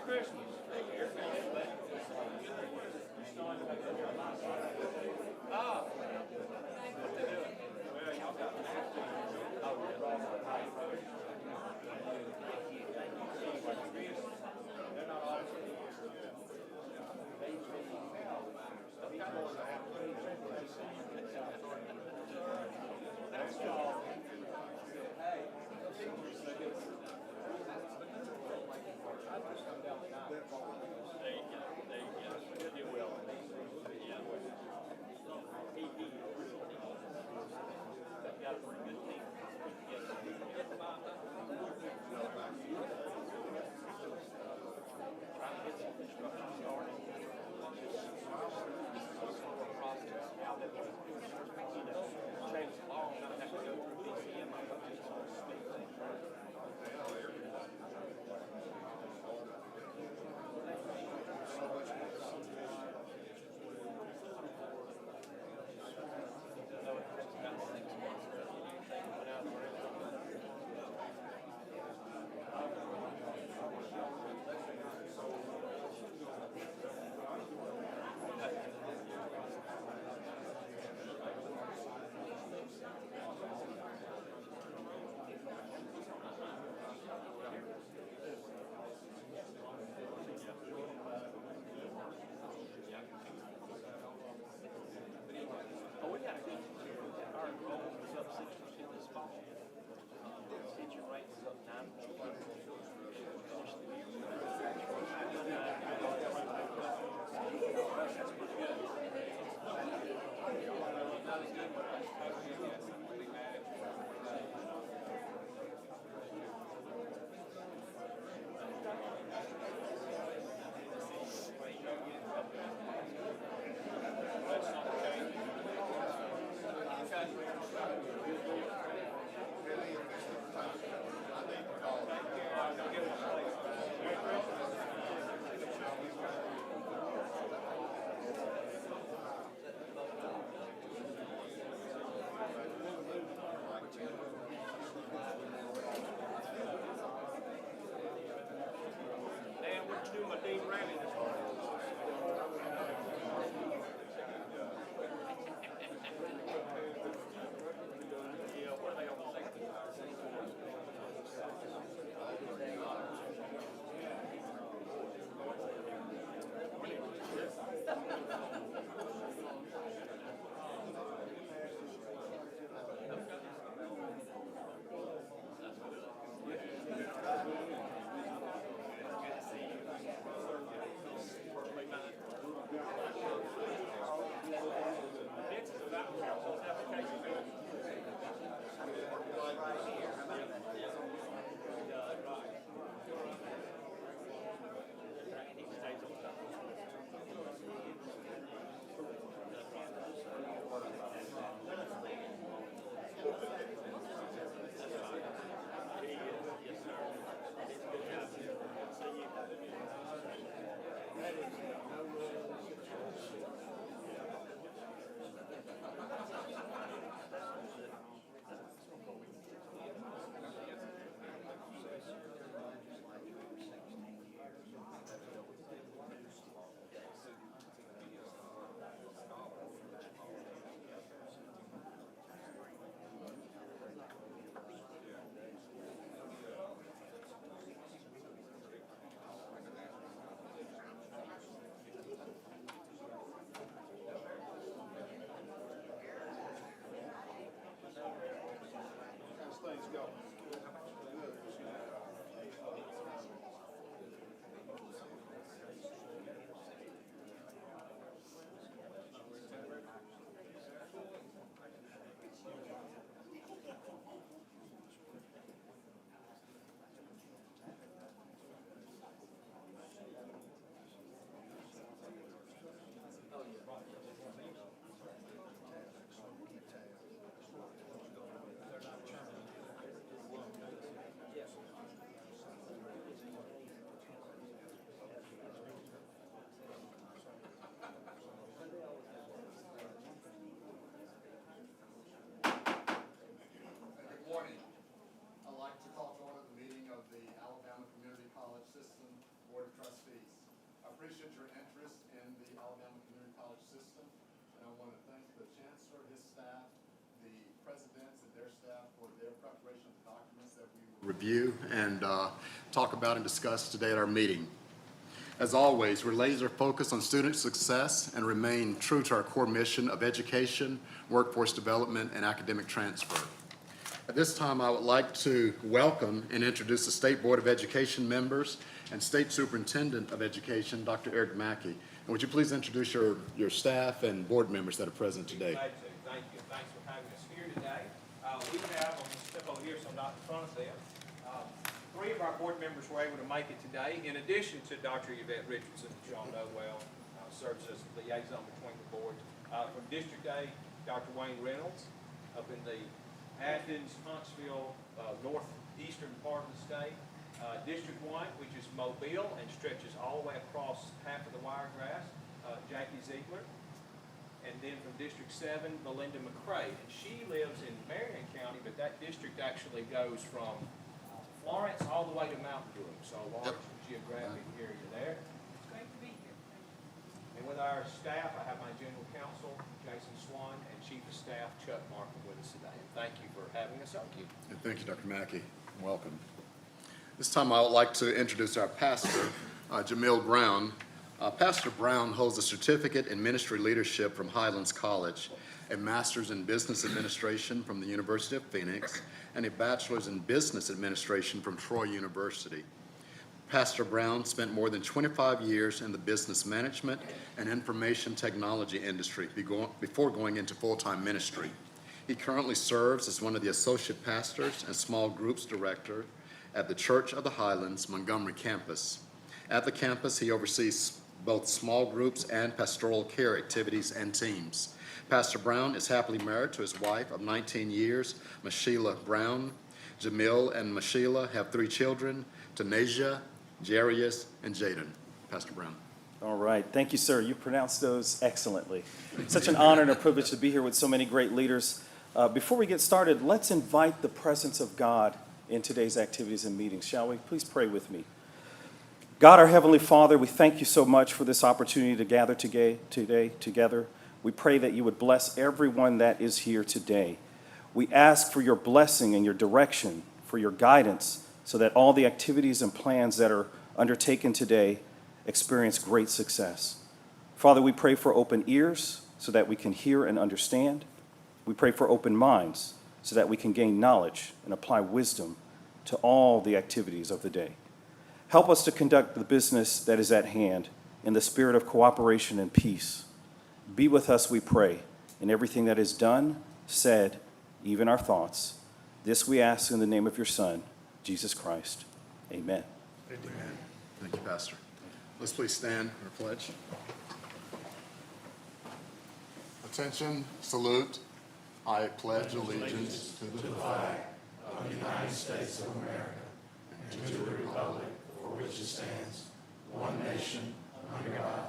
Christmas. Ah. What they doing? Well, y'all got they're not all that's all. Hey, there you go. He will. Yeah. He got a pretty good team. Yes. appreciate your interest in the Alabama Community College system, and I want to thank the Chancellor, his staff, the presidents and their staff for their preparation of the documents that we will review and talk about and discuss today at our meeting. As always, we're laser focused on student success and remain true to our core mission of education, workforce development, and academic transfer. At this time, I would like to welcome and introduce the State Board of Education members and State Superintendent of Education, Dr. Eric Mackey. And would you please introduce your staff and board members that are present today? Glad to. Thank you. Thanks for having us here today. We have, I'm going to step over here so I'm not in front of them. Three of our board members were able to make it today, in addition to Dr. Yvette Richardson, that y'all know well, serves as the liaison between the boards. From District A, Dr. Wayne Reynolds, up in the Athens, Huntsville, northeastern part of the state. District 1, which is Mobile and stretches all the way across half of the Wiregrass, Jackie Ziegler. And then from District 7, Belinda McCrae. And she lives in Marion County, but that district actually goes from Florence all the way to Mountain Brook, so a large geographic area there. It's great to be here. And with our staff, I have my general counsel, Jason Swan, and chief of staff, Chuck Markham, with us today. And thank you for having us. Thank you. And thank you, Dr. Mackey. Welcome. This time I would like to introduce our pastor, Jamil Brown. Pastor Brown holds a certificate in ministry leadership from Highlands College, a master's in business administration from the University of Phoenix, and a bachelor's in business administration from Troy University. Pastor Brown spent more than 25 years in the business management and information technology industry before going into full-time ministry. He currently serves as one of the associate pastors and small groups director at the Church of the Highlands Montgomery campus. At the campus, he oversees both small groups and pastoral care activities and teams. Pastor Brown is happily married to his wife of 19 years, Mashila Brown. Jamil and Mashila have 3 children, Tanasia, Jarius, and Jaden. Pastor Brown. All right. Thank you, sir. You pronounced those excellently. Such an honor and a privilege to be here with so many great leaders. Before we get started, let's invite the presence of God in today's activities and meetings, shall we? Please pray with me. God, our Heavenly Father, we thank you so much for this opportunity to gather today together. We pray that you would bless everyone that is here today. We ask for your blessing and your direction, for your guidance, so that all the activities and plans that are undertaken today experience great success. Father, we pray for open ears so that we can hear and understand. We pray for open minds so that we can gain knowledge and apply wisdom to all the activities of the day. Help us to conduct the business that is at hand in the spirit of cooperation and peace. Be with us, we pray, in everything that is done, said, even our thoughts. This we ask in the name of your Son, Jesus Christ. Amen. Amen. Thank you, Pastor. Let's please stand for a pledge. Attention, salute. I pledge allegiance to the flag of the United States of America and to the republic for which it stands, one nation, under God,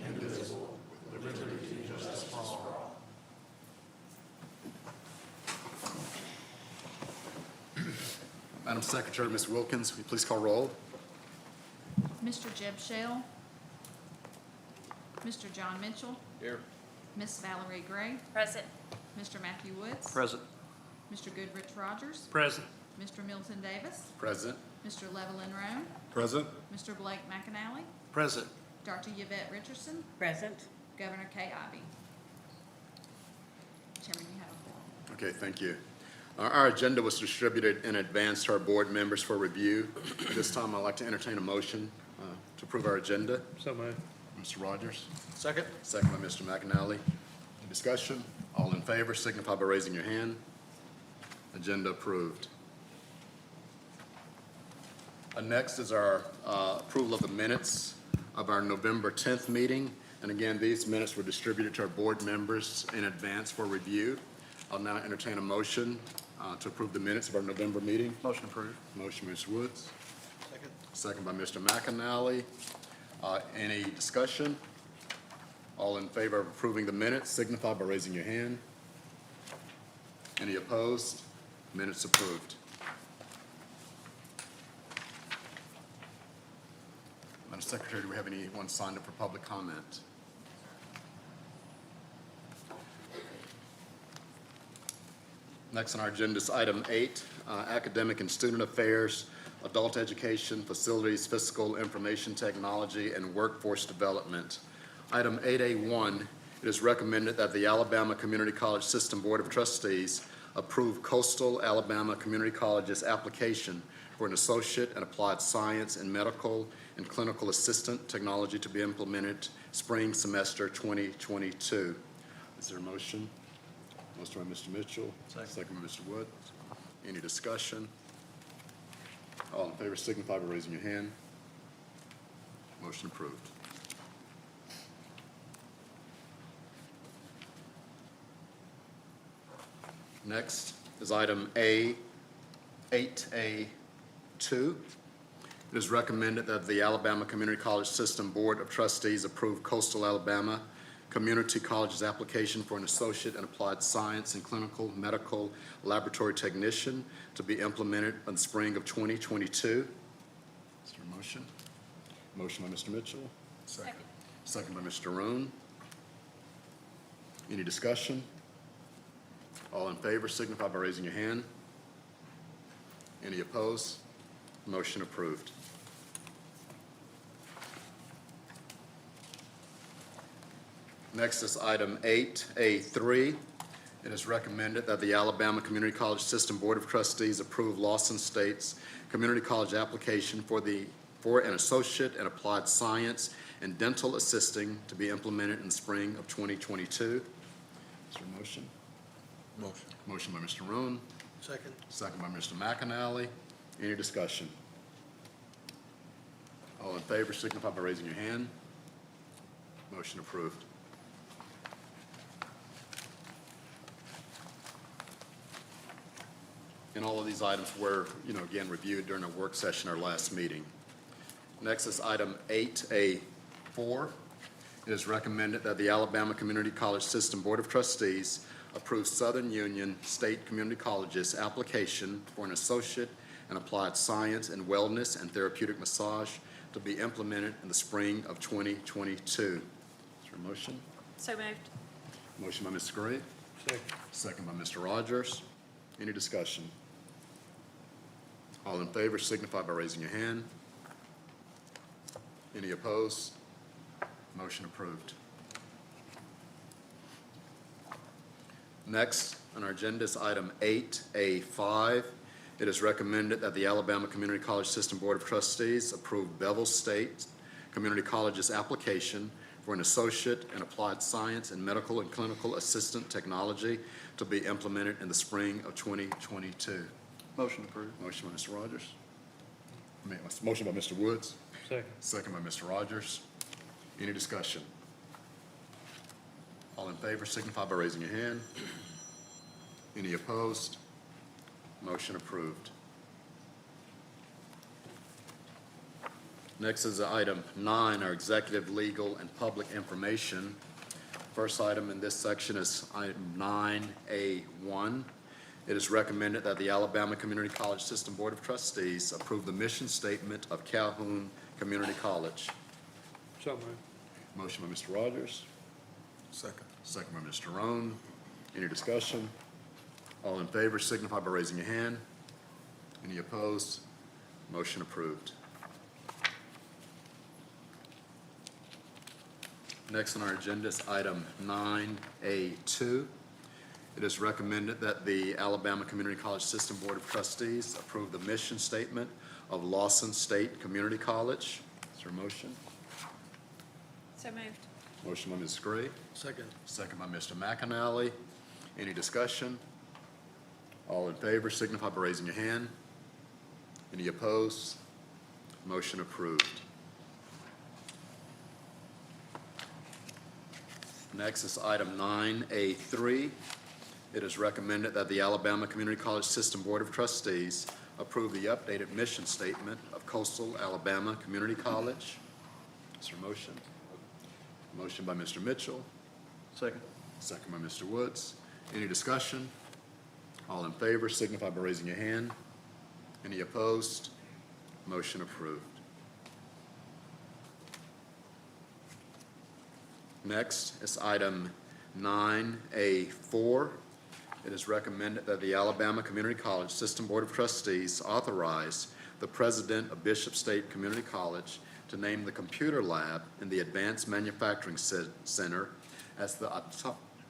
indivisible, with liberty and justice for all. Madam Secretary, Ms. Wilkins, will you please call roll? Mr. Jeb Shell. Mr. John Mitchell. Here. Miss Valerie Gray. Present. Mr. Matthew Woods. Present. Mr. Goodrich Rogers. Present. Mr. Milton Davis. Present. Mr. Levelyn Roan. Present. Mr. Blake McAnally. Present. Dr. Yvette Richardson. Present. Governor Kay Ivey. Chairman, you have a quorum. Okay, thank you. Our agenda was distributed in advance to our board members for review. At this time, I'd like to entertain a motion to approve our agenda. So moved. Mr. Rogers. Second. Second by Mr. McAnally. Any discussion? All in favor signify by raising your hand. Agenda approved. Next is our approval of the minutes of our November 10th meeting. And again, these minutes were distributed to our board members in advance for review. I'll now entertain a motion to approve the minutes of our November meeting. Motion approved. Motion, Mr. Woods. Second. Second by Mr. McAnally. Any discussion? All in favor of approving the minutes signify by raising your hand. Any opposed? Minutes approved. Secretary, do we have anyone signed up for public comment? Next on our agenda is item 8, academic and student affairs, adult education, facilities, fiscal, information technology, and workforce development. Item 8A1, it is recommended that the Alabama Community College System Board of Trustees approve Coastal Alabama Community College's application for an associate in applied science and medical and clinical assistant technology to be implemented spring semester 2022. Is there a motion? Motion by Mr. Mitchell. Second by Mr. Wood. Any discussion? All in favor signify by raising your hand. Motion approved. Next is item 8A2. It is recommended that the Alabama Community College System Board of Trustees approve Coastal Alabama Community College's application for an associate in applied science and clinical medical laboratory technician to be implemented in the spring of 2022. Is there a motion? Motion by Mr. Mitchell. Second. Second by Mr. Roan. Any discussion? All in favor signify by raising your hand. Any opposed? Motion approved. Next is item 8A3. It is recommended that the Alabama Community College System Board of Trustees approve Lawson State's community college application for an associate in applied science and dental assisting to be implemented in the spring of 2022. Is there a motion? Motion. Motion by Mr. Roan, Second. second by Mr. McAnally. Any discussion? All in favor signify by raising your hand. Motion approved. And all of these items were, again, reviewed during a work session our last meeting. Next is item 8A4. It is recommended that the Alabama Community College System Board of Trustees approve Southern Union State Community College's application for an associate in applied science and wellness and therapeutic massage to be implemented in the spring of 2022. Is there a motion? So moved. Motion by Mr. Gray, Second. second by Mr. Rogers. Any discussion? All in favor signify by raising your hand. Any opposed? Motion approved. Next on our agenda is item 8A5. It is recommended that the Alabama Community College System Board of Trustees approve Bevel State Community College's application for an associate in applied science and medical and clinical assistant technology to be implemented in the spring of 2022. Motion approved. Motion by Mr. Rogers. Motion by Mr. Woods. Second. Second by Mr. Rogers. Any discussion? All in favor signify by raising your hand. Any opposed? Motion approved. Next is item 9, our executive, legal, and public information. First item in this section is item 9A1. It is recommended that the Alabama Community College System Board of Trustees approve the mission statement of Calhoun Community College. So moved. Motion by Mr. Rogers, Second. second by Mr. Roan. Any discussion? All in favor signify by raising your hand. Any opposed? Motion approved. Next on our agenda is item 9A2. It is recommended that the Alabama Community College System Board of Trustees approve the mission statement of Lawson State Community College. Is there a motion? So moved. Motion by Ms. Gray, Second. second by Mr. McAnally. Any discussion? All in favor signify by raising your hand. Any opposed? Motion approved. Next is item 9A3. It is recommended that the Alabama Community College System Board of Trustees approve the updated mission statement of Coastal Alabama Community College. Is there a motion? Motion by Mr. Mitchell, Second. second by Mr. Woods. Any discussion? All in favor signify by raising your hand. Any opposed? Motion approved. Next is item 9A4. It is recommended that the Alabama Community College System Board of Trustees authorize the president of Bishop State Community College to name the computer lab in the Advanced Manufacturing Center as the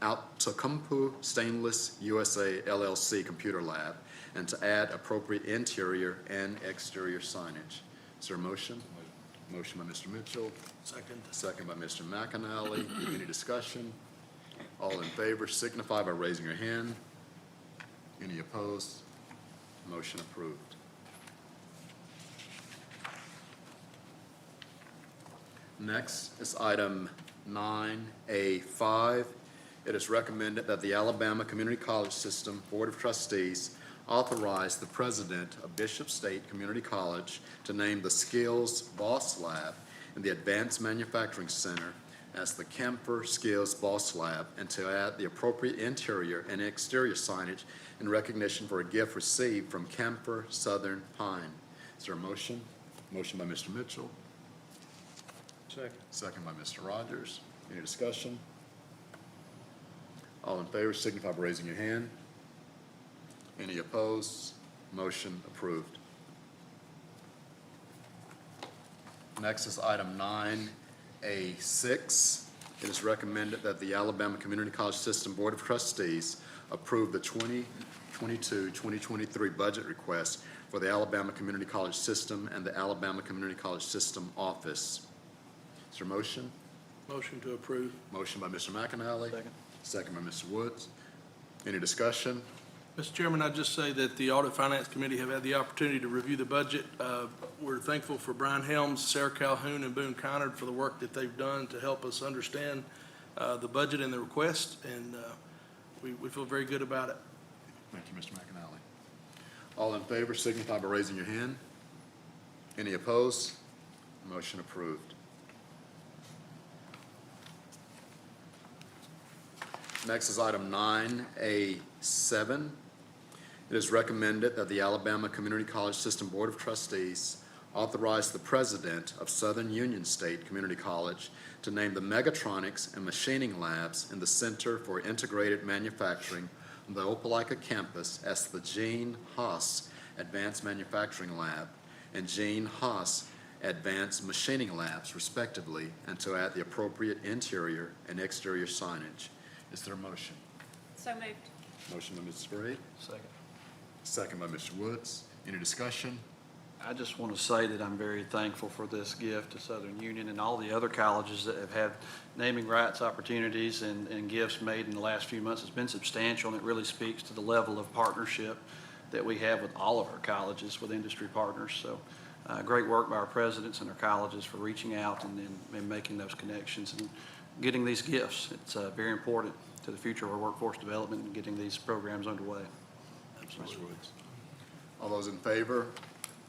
Outacompu Stainless USA LLC Computer Lab, and to add appropriate interior and exterior signage. Is there a motion? Motion by Mr. Mitchell. Second. Second by Mr. McAnally. Any discussion? All in favor signify by raising your hand. Any opposed? Motion approved. Next is item 9A5. It is recommended that the Alabama Community College System Board of Trustees authorize the president of Bishop State Community College to name the Skills Boss Lab in the Advanced Manufacturing Center as the Confer Skills Boss Lab, and to add the appropriate interior and exterior signage in recognition for a gift received from Confer Southern Pine. Is there a motion? Motion by Mr. Mitchell. Second. Second by Mr. Rogers. Any discussion? All in favor signify by raising your hand. Any opposed? Motion approved. Next is item 9A6. It is recommended that the Alabama Community College System Board of Trustees approve the 2022-2023 budget request for the Alabama Community College System and the Alabama Community College System Office. Is there a motion? Motion to approve. Motion by Mr. McAnally. Second. Second by Mr. Woods. Any discussion? Mr. Chairman, I'd just say that the Audit Finance Committee have had the opportunity to review the budget. We're thankful for Brian Helms, Sarah Calhoun, and Boone Conard for the work that they've done to help us understand the budget and the request, and we feel very good about it. Thank you, Mr. McAnally. All in favor signify by raising your hand. Any opposed? Motion approved. Next is item 9A7. It is recommended that the Alabama Community College System Board of Trustees authorize the president of Southern Union State Community College to name the Mechatronics and Machining Labs in the Center for Integrated Manufacturing on the Opelika campus as the Gene Haas Advanced Manufacturing Lab and Gene Haas Advanced Machining Labs, respectively, and to add the appropriate interior and exterior signage. Is there a motion? So moved. Motion by Mrs. Gray, Second. second by Mr. Woods. Any discussion? I just want to say that I'm very thankful for this gift to Southern Union and all the other colleges that have had naming rights opportunities and gifts made in the last few months. It's been substantial, and it really speaks to the level of partnership that we have with all of our colleges, with industry partners. So great work by our presidents and our colleges for reaching out and making those connections and getting these gifts. It's very important to the future of our workforce development and getting these programs underway. Mr. Woods. All those in favor,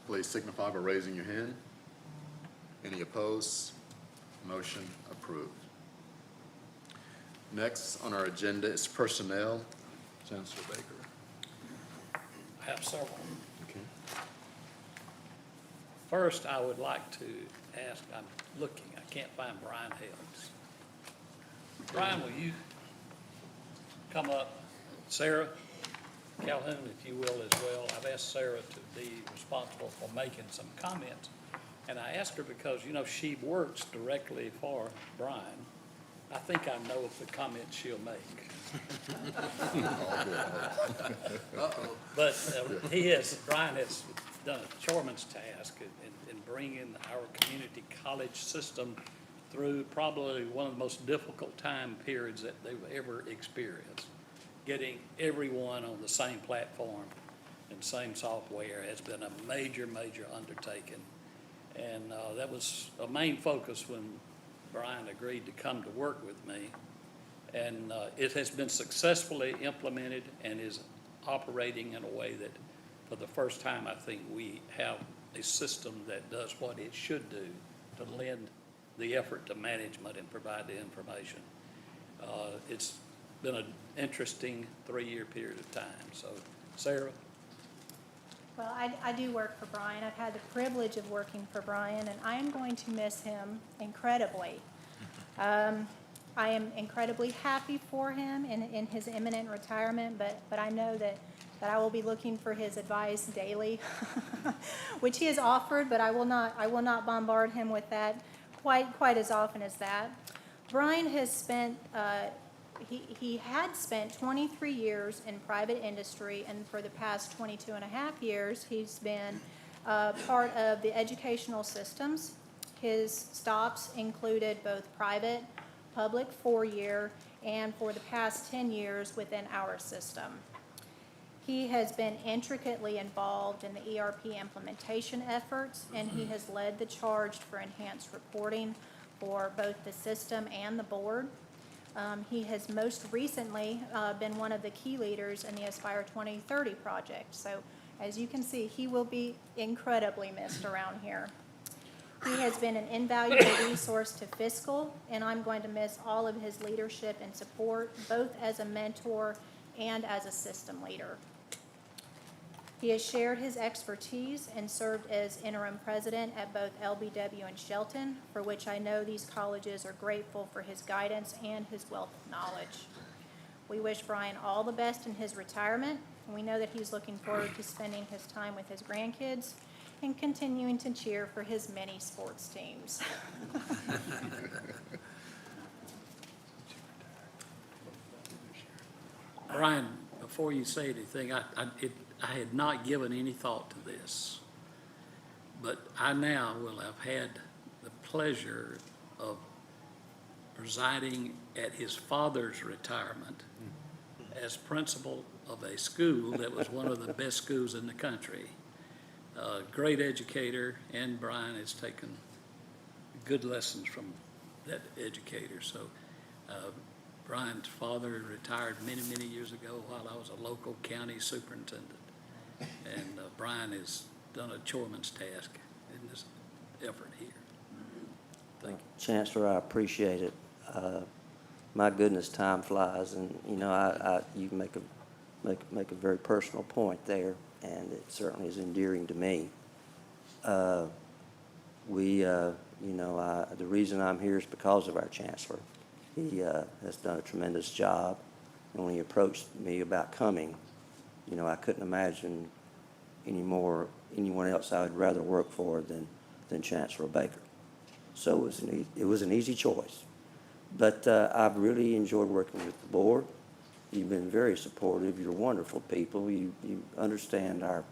please signify by raising your hand. Any opposed? Motion approved. Next on our agenda is personnel. Chancellor Baker. I have several. Okay. First, I would like to ask, I'm looking, I can't find Brian Helms. Brian, will you come up? Sarah Calhoun, if you will, as well. I've asked Sarah to be responsible for making some comments. And I asked her because, you know, she works directly for Brian. I think I know the comments she'll make. But Brian has done a chairman's task in bringing our community college system through probably one of the most difficult time periods that they've ever experienced. Getting everyone on the same platform and same software has been a major, major undertaking. And that was a main focus when Brian agreed to come to work with me. And it has been successfully implemented and is operating in a way that, for the first time, I think we have a system that does what it should do to lend the effort to management and provide the information. It's been an interesting 3-year period of time. So, Sarah? Well, I do work for Brian. I've had the privilege of working for Brian, and I am going to miss him incredibly. I am incredibly happy for him in his imminent retirement, but I know that I will be looking for his advice daily, which he has offered, but I will not bombard him with that quite as often as that. Brian has spent, he had spent 23 years in private industry, and for the past 22 and a half years, he's been part of the educational systems. His stops included both private, public 4-year, and for the past 10 years within our system. He has been intricately involved in the ERP implementation efforts, and he has led the charge for enhanced reporting for both the system and the board. He has most recently been one of the key leaders in the Aspire 2030 project. So as you can see, he will be incredibly missed around here. He has been an invaluable resource to fiscal, and I'm going to miss all of his leadership and support, both as a mentor and as a system leader. He has shared his expertise and served as interim president at both LBW and Shelton, for which I know these colleges are grateful for his guidance and his wealth of knowledge. We wish Brian all the best in his retirement, and we know that he's looking forward to spending his time with his grandkids and continuing to cheer for his many sports teams. Brian, before you say anything, I had not given any thought to this, but I now will have had the pleasure of presiding at his father's retirement as principal of a school that was one of the best schools in the country. Great educator, and Brian has taken good lessons from that educator. So Brian's father retired many, many years ago while I was a local county superintendent. And Brian has done a choreman's task in this effort here. Thank you. Chancellor, I appreciate it. My goodness, time flies, and you know, you make a very personal point there, and it certainly is endearing to me. The reason I'm here is because of our Chancellor. He has done a tremendous job, and when he approached me about coming, you know, I couldn't imagine anyone else I would rather work for than Chancellor Baker. So it was an easy choice. But I've really enjoyed working with the board. You've been very supportive. You're wonderful people. You understand our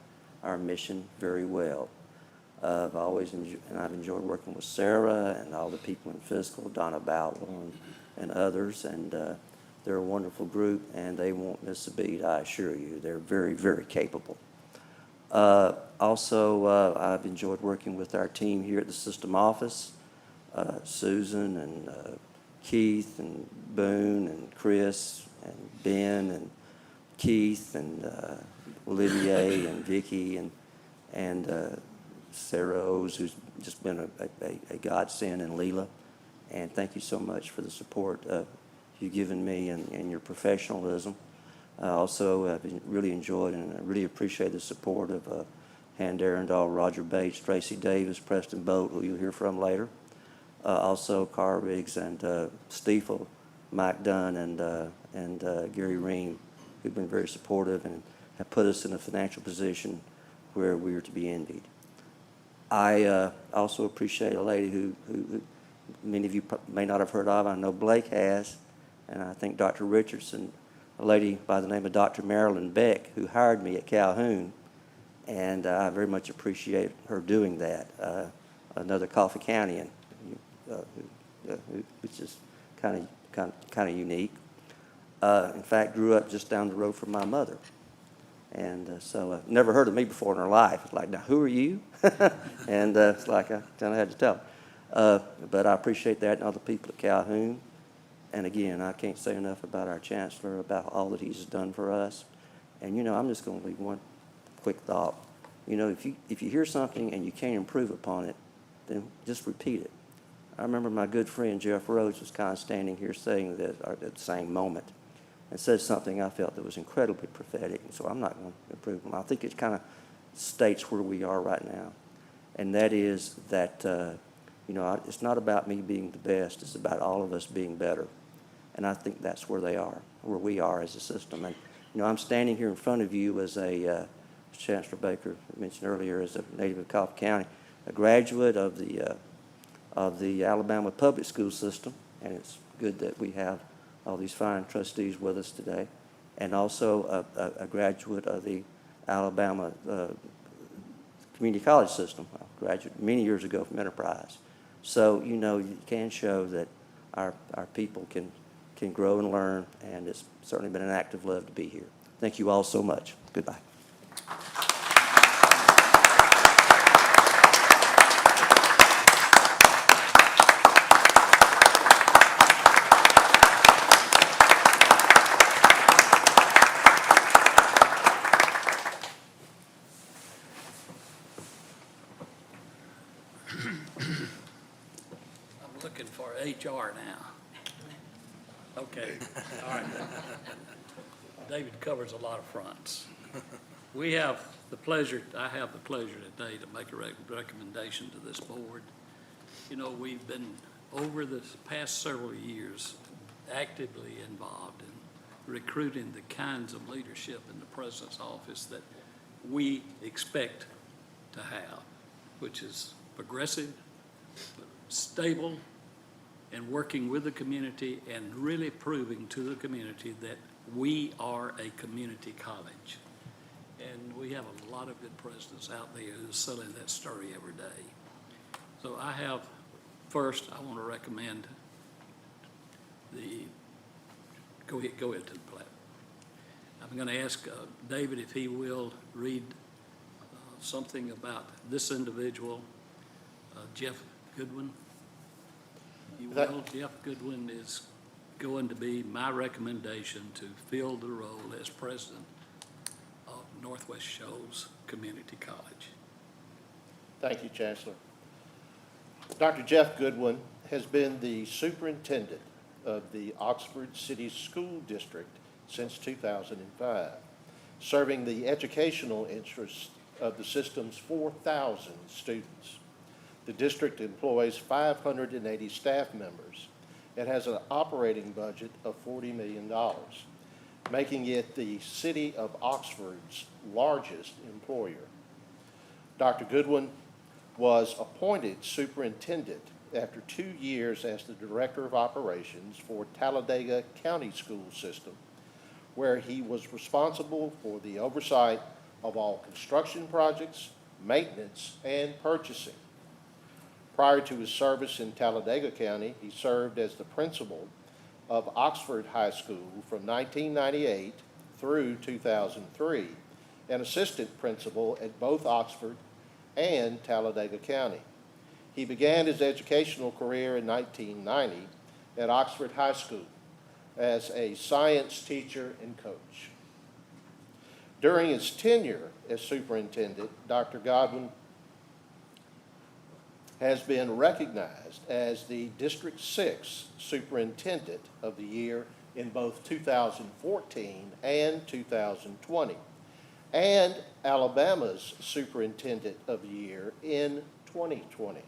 mission very well. I've enjoyed working with Sarah and all the people in fiscal, Donna Bowell and others, and they're a wonderful group, and they won't miss a beat, I assure you. They're very, very capable. Also, I've enjoyed working with our team here at the system office, Susan and Keith and Boone and Chris and Ben and Keith and Olivier and Vicki and Sarah O's, who's just been a godsend, and Leela. And thank you so much for the support you've given me and your professionalism. Also, I've really enjoyed and I really appreciate the support of Han Darendal, Roger Bates, Tracy Davis, Preston Boat, who you'll hear from later. Also, Carl Riggs and Stiefel, Mike Dunn, and Gary Ream, who've been very supportive and have put us in a financial position where we are to be envied. I also appreciate a lady who many of you may not have heard of. I know Blake has, and I think Dr. Richardson, a lady by the name of Dr. Marilyn Beck, who hired me at Calhoun, and I very much appreciate her doing that. Another Coffee Countyan, which is kind of unique. In fact, grew up just down the road from my mother, and so never heard of me before in her life. It's like, now who are you? And it's like I kind of had to tell her. But I appreciate that and all the people at Calhoun. And again, I can't say enough about our Chancellor, about all that he's done for us. And you know, I'm just going to leave one quick thought. You know, if you hear something and you can't improve upon it, then just repeat it. I remember my good friend Jeff Rhodes was kind of standing here saying that at the same moment, and said something I felt that was incredibly prophetic. And so I'm not going to improve on it. I think it kind of states where we are right now, and that is that you know, it's not about me being the best. It's about all of us being better. And I think that's where they are, where we are as a system. And, I'm standing here in front of you as as Chancellor Baker mentioned earlier, as a native of Coffee County, a graduate of the Alabama public school system, and it's good that we have all these fine trustees with us today, and also a graduate of the Alabama community college system. I graduated many years ago from Enterprise. So, you can show that our people can grow and learn, and it's certainly been an act of love to be here. Thank you all so much. Goodbye. I'm looking for HR now. Okay, all right. David covers a lot of fronts. I have the pleasure today to make a recommendation to this board. We've been, over the past several years, actively involved in recruiting the kinds of leadership in the president's office that we expect to have, which is progressive, stable, and working with the community and really proving to the community that we are a community college. And we have a lot of good presidents out there who are selling that story every day. So first, I want to recommend go ahead to the platform. I'm going to ask David if he will read something about this individual, Jeff Goodwin. Jeff Goodwin is going to be my recommendation to fill the role as president of Northwest Shoals Community College. Thank you, Chancellor. Dr. Jeff Goodwin has been the superintendent of the Oxford City School District since 2005, serving the educational interests of the system's 4,000 students. The district employs 580 staff members and has an operating budget of $40 million, making it the City of Oxford's largest employer. Dr. Goodwin was appointed superintendent after 2 years as the Director of Operations for Talladega County School System, where he was responsible for the oversight of all construction projects, maintenance, and purchasing. Prior to his service in Talladega County, he served as the principal of Oxford High School from 1998 through 2003, and assistant principal at both Oxford and Talladega County. He began his educational career in 1990 at Oxford High School as a science teacher and coach. During his tenure as superintendent, Dr. Godwin has been recognized as the District 6 Superintendent of the Year in both 2014 and 2020, and Alabama's Superintendent of the Year in 2020.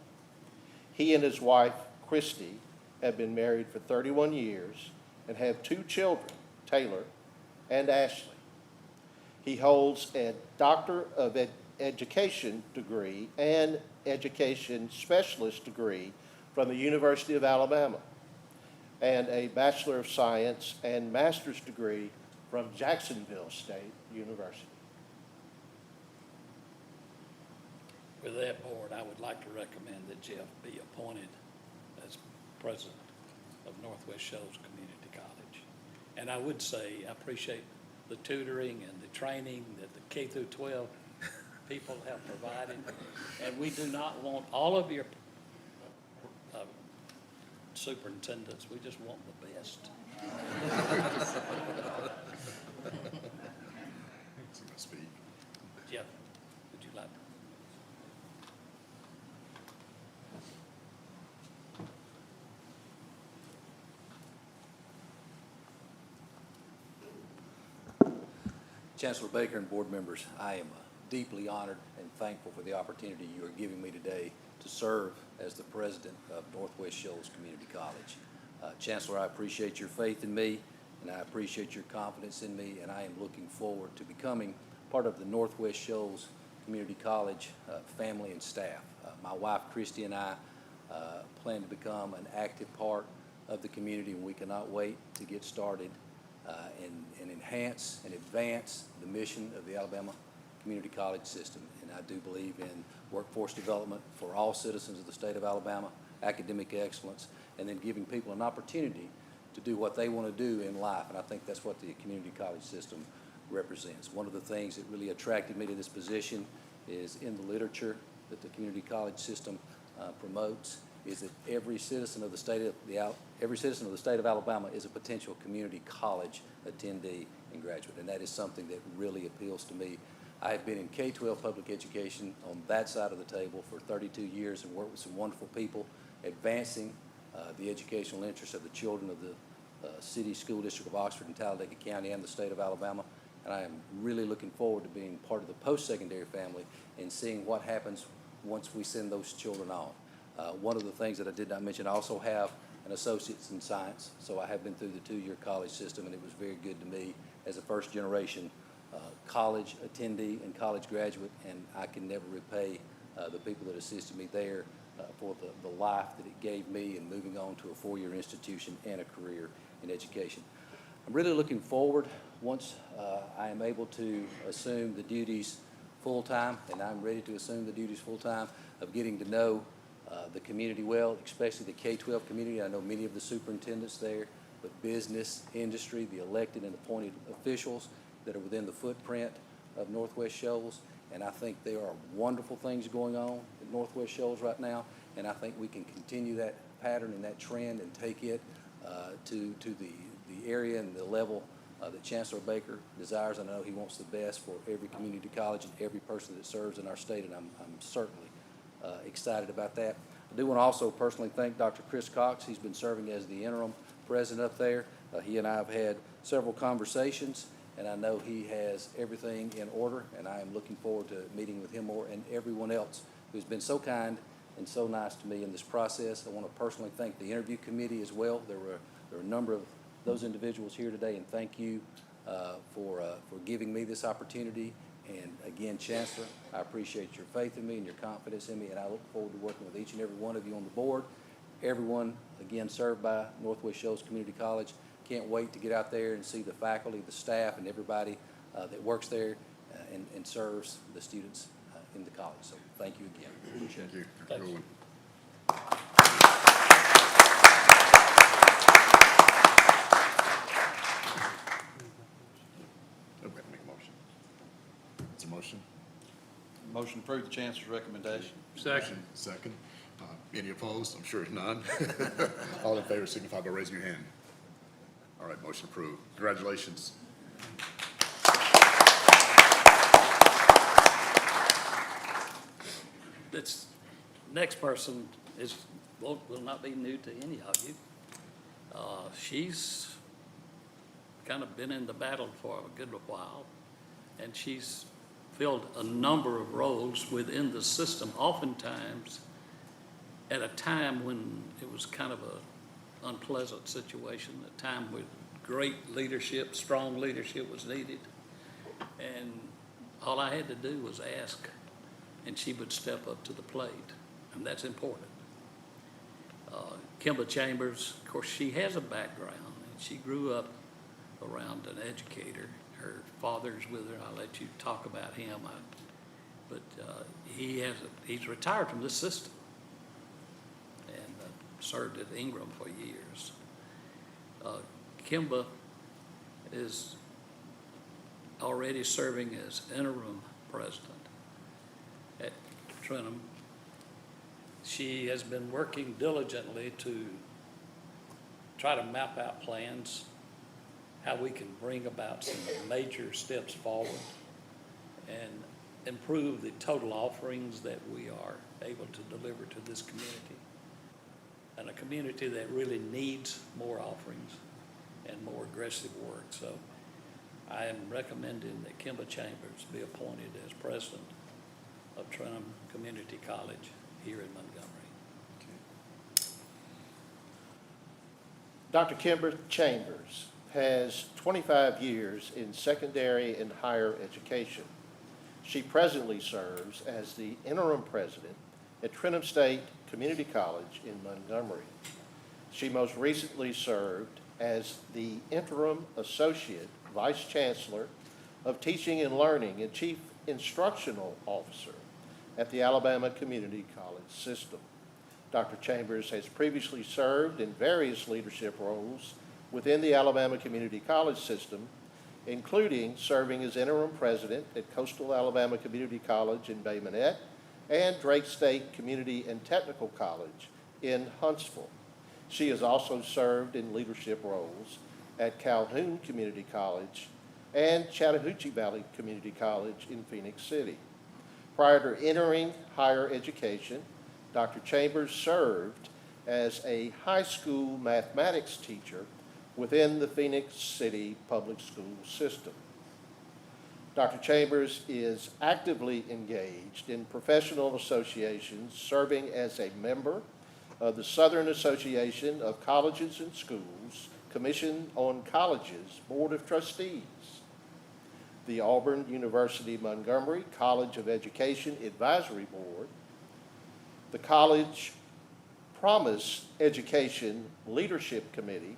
He and his wife, Christy, have been married for 31 years and have 2 children, Taylor and Ashley. He holds a Doctor of Education degree and Education Specialist degree from the University of Alabama, and a Bachelor of Science and Master's degree from Jacksonville State University. With that, board, I would like to recommend that Jeff be appointed as president of Northwest Shoals Community College. And I would say I appreciate the tutoring and the training that the K through 12 people have provided. And we do not want all of your superintendents, we just want the best. Jeff, would you like to? Chancellor Baker and board members, I am deeply honored and thankful for the opportunity you are giving me today to serve as the president of Northwest Shoals Community College. Chancellor, I appreciate your faith in me, and I appreciate your confidence in me, and I am looking forward to becoming part of the Northwest Shoals Community College family and staff. My wife, Christy, and I plan to become an active part of the community, and we cannot wait to get started and enhance and advance the mission of the Alabama Community College system. And I do believe in workforce development for all citizens of the state of Alabama, academic excellence, and then giving people an opportunity to do what they want to do in life. And I think that's what the community college system represents. One of the things that really attracted me to this position is in the literature that the community college system promotes is that every citizen of the state of Alabama is a potential community college attendee and graduate, and that is something that really appeals to me. I have been in K-12 public education on that side of the table for 32 years and worked with some wonderful people advancing the educational interests of the children of the City School District of Oxford and Talladega County and the state of Alabama. And I am really looking forward to being part of the post-secondary family and seeing what happens once we send those children on. One of the things that I did not mention, I also have an associate's in science, so I have been through the two-year college system, and it was very good to me as a first-generation college attendee and college graduate, and I can never repay the people that assisted me there for the life that it gave me in moving on to a four-year institution and a career in education. I'm really looking forward once I am able to assume the duties full-time, and I'm ready to assume the duties full-time of getting to know the community well, especially the K-12 community. I know many of the superintendents there, but business, industry, the elected and appointed officials that are within the footprint of Northwest Shoals. And I think there are wonderful things going on at Northwest Shoals right now, and I think we can continue that pattern and that trend and take it to the area and the level that Chancellor Baker desires. I know he wants the best for every community college and every person that serves in our state, and I'm certainly excited about that. I do want to also personally thank Dr. Chris Cox. He's been serving as the interim president up there. He and I have had several conversations, and I know he has everything in order, and I am looking forward to meeting with him more and everyone else who's been so kind and so nice to me in this process. I want to personally thank the interview committee as well. There are a number of those individuals here today, and thank you for giving me this opportunity. And again, Chancellor, I appreciate your faith in me and your confidence in me, and I look forward to working with each and every one of you on the board. Everyone, again, served by Northwest Shoals Community College. Can't wait to get out there and see the faculty, the staff, and everybody that works there and serves the students in the college. So thank you again. Appreciate it. Thank you. Motion. Motion to approve the Chancellor's recommendation. Second. Second. Any opposed? I'm sure none. All in favor signify by raising your hand. All right, motion approved. Congratulations. This next person will not be new to any of you. She's kind of been in the battle for a good while, and she's filled a number of roles within the system, oftentimes at a time when it was kind of an unpleasant situation, a time with great leadership, strong leadership was needed. And all I had to do was ask, and she would step up to the plate, and that's important. Kimba Chambers, of course, she has a background, and she grew up around an educator. Her father's with her. I'll let you talk about him. But he's retired from this system and served at Ingram for years. Kimba is already serving as interim president at Trenum. She has been working diligently to try to map out plans, how we can bring about some major steps forward and improve the total offerings that we are able to deliver to this community. And a community that really needs more offerings and more aggressive work. So I am recommending that Kimba Chambers be appointed as president of Trenum Community College here in Montgomery. Dr. Kimber Chambers has 25 years in secondary and higher education. She presently serves as the interim president at Trenton State Community College in Montgomery. She most recently served as the interim associate vice chancellor of teaching and learning and chief instructional officer at the Alabama Community College System. Dr. Chambers has previously served in various leadership roles within the Alabama Community College System, including serving as interim president at Coastal Alabama Community College in Bay Minette and Drake State Community and Technical College in Huntsville. She has also served in leadership roles at Calhoun Community College and Chattahoochee Valley Community College in Phoenix City. Prior to entering higher education, Dr. Chambers served as a high school mathematics teacher within the Phoenix City Public School System. Dr. Chambers is actively engaged in professional associations, serving as a member of the Southern Association of Colleges and Schools Commission on Colleges Board of Trustees, the Auburn University Montgomery College of Education Advisory Board, the College Promise Education Leadership Committee,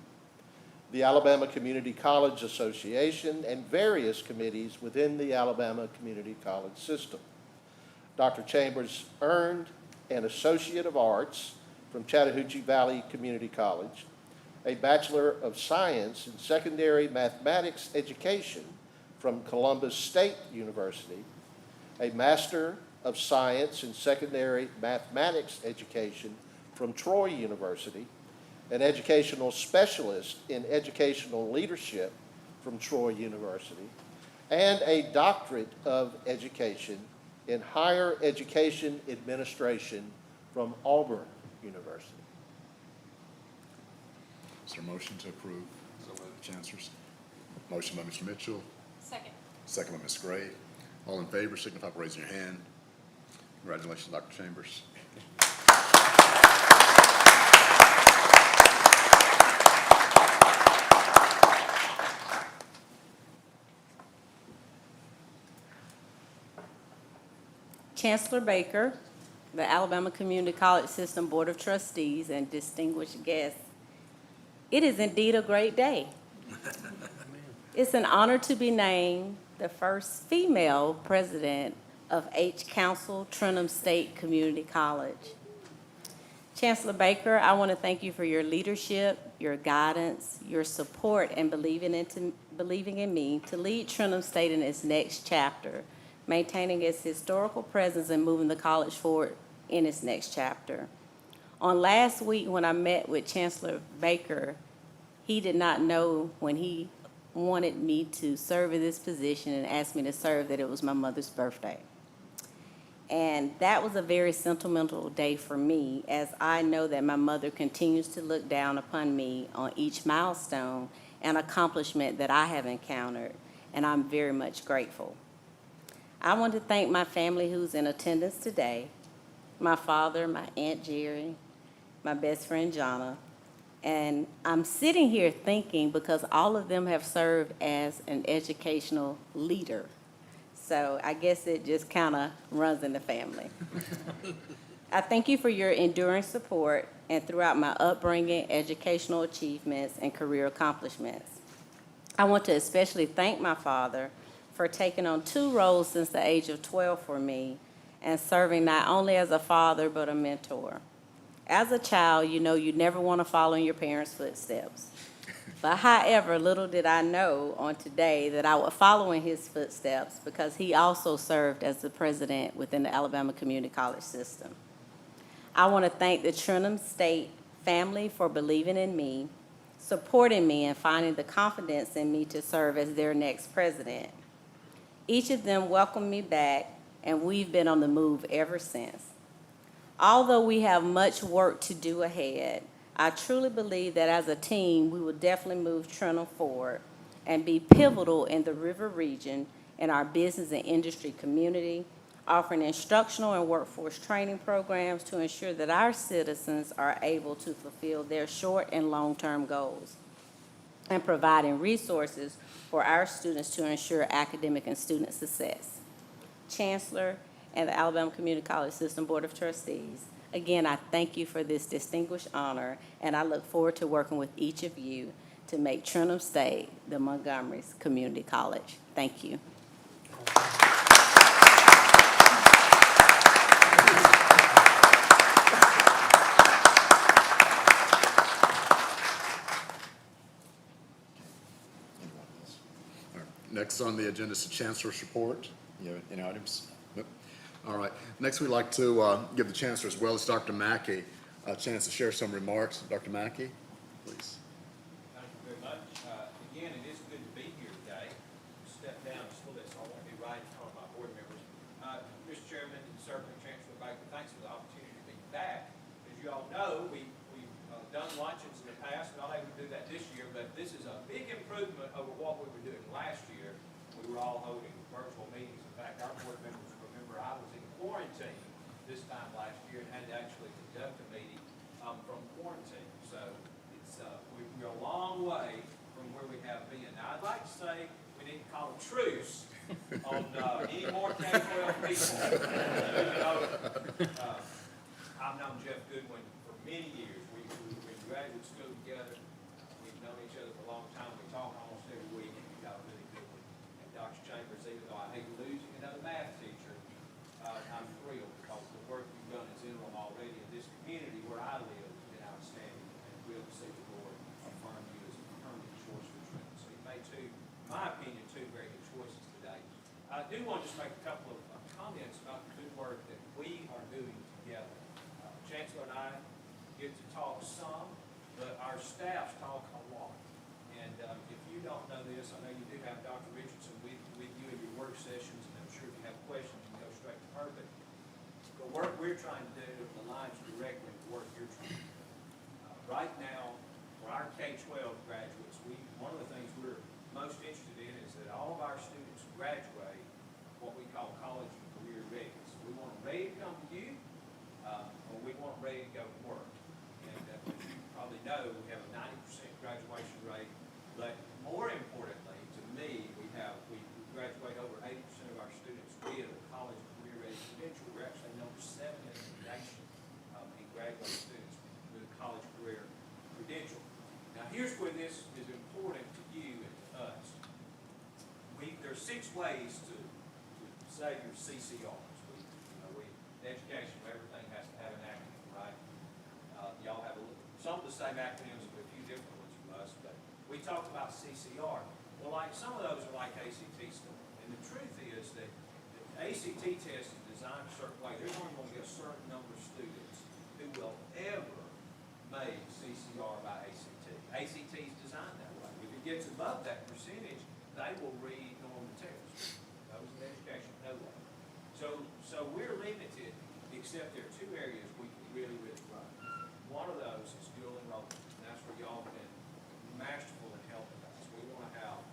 the Alabama Community College Association, and various committees within the Alabama Community College System. Dr. Chambers earned an Associate of Arts from Chattahoochee Valley Community College, a Bachelor of Science in Secondary Mathematics Education from Columbus State University, a Master of Science in Secondary Mathematics Education from Troy University, an Educational Specialist in Educational Leadership from Troy University, and a Doctorate of Education in Higher Education Administration from Auburn University. Is there a motion to approve Chancellor's? Motion by Mr. Mitchell, Second. second by Ms. Gray. All in favor, signify by raising your hand. Congratulations, Dr. Chambers. Chancellor Baker, the Alabama Community College System Board of Trustees, and distinguished guests, it is indeed a great day. It's an honor to be named the first female president of H Council Trenton State Community College. Chancellor Baker, I want to thank you for your leadership, your guidance, your support, and believing in me to lead Trenton State in its next chapter, maintaining its historical presence and moving the college forward in its next chapter. On last week, when I met with Chancellor Baker, he did not know when he wanted me to serve in this position and asked me to serve that it was my mother's birthday. And that was a very sentimental day for me, as I know that my mother continues to look down upon me on each milestone and accomplishment that I have encountered, and I'm very much grateful. I want to thank my family who's in attendance today, my father, my Aunt Jerry, my best friend Jonna, and I'm sitting here thinking because all of them have served as an educational leader. So I guess it just kind of runs in the family. I thank you for your enduring support and throughout my upbringing, educational achievements, and career accomplishments. I want to especially thank my father for taking on 2 roles since the age of 12 for me and serving not only as a father but a mentor. As a child, you know you never want to follow in your parents' footsteps. But however, little did I know on today that I would follow in his footsteps because he also served as the president within the Alabama Community College System. I want to thank the Trenton State family for believing in me, supporting me, and finding the confidence in me to serve as their next president. Each of them welcomed me back, and we've been on the move ever since. Although we have much work to do ahead, I truly believe that as a team, we will definitely move Trenton forward and be pivotal in the river region, in our business and industry community, offering instructional and workforce training programs to ensure that our citizens are able to fulfill their short and long-term goals, and providing resources for our students to ensure academic and student success. Chancellor and the Alabama Community College System Board of Trustees, again, I thank you for this distinguished honor, and I look forward to working with each of you to make Trenton State the Montgomery's community college. Thank you. Next on the agenda is the Chancellor's report. You have any items? Nope. All right. Next, we'd like to give the Chancellor, as well as Dr. Mackey, a chance to share some remarks. Dr. Mackey, please. Thank you very much. Again, it is good to be here today. Step down just a little bit, so I won't be right in front of my board members. Mr. Chairman, and certainly Chancellor Baker, thanks for the opportunity to be back. As you all know, we've done luncheons in the past, not able to do that this year, but this is a big improvement over what we were doing last year. We were all holding virtual meetings. In fact, our board members remember I was in quarantine this time last year and had to actually conduct a meeting from quarantine. So it's we're a long way from where we have been. Now, I'd like to say we need to call a truce on any more K-12 people. I've known Jeff Goodwin for many years. We graduate school together. We've known each other for a long time. We talk almost every week, and we got a really good one. And Dr. Chambers, even though I hate losing another math teacher, I'm thrilled because the work you've done as interim already in this community where I live has been outstanding, and thrilled to see the board affirm you as a permanent choice for Trenton. So you made two, in my opinion, two very good choices today. I do want to just make a couple of comments about the good work that we are doing together. Chancellor and I get to talk some, but our staffs talk a lot. And if you don't know this, I know you do have Dr. Richardson with you in your work sessions, and I'm sure if you have questions, you can go straight to her. But the work we're trying to do aligns directly with the work you're trying to do. Right now, for our K-12 graduates, one of the things we're most interested in is that all of our students graduate what we call college and career ready. So we want them ready to come to you, or we want them ready to go to work. And as you probably know, we have a 90% graduation rate, but more importantly, to me, we graduate over 80% of our students with a college career ready credential. We're actually number 7 in the nation in graduate students with a college career credential. Now, here's where this is important to you and to us. There's 6 ways to say your CCRs. In education, everything has to have an acronym, right? Y'all have some of the same acronyms, but a few different ones from us. But we talk about CCR. Well, like some of those are like ACT score. And the truth is that the ACT test is designed a certain way. There's only going to be a certain number of students who will ever make CCR by ACT. ACT is designed that way. If it gets above that percentage, they will read normal tests. Those in education know that. So we're limited, except there are 2 areas we can really grow. One of those is dual enrollment, and that's where y'all have been masterful in helping us. We want to have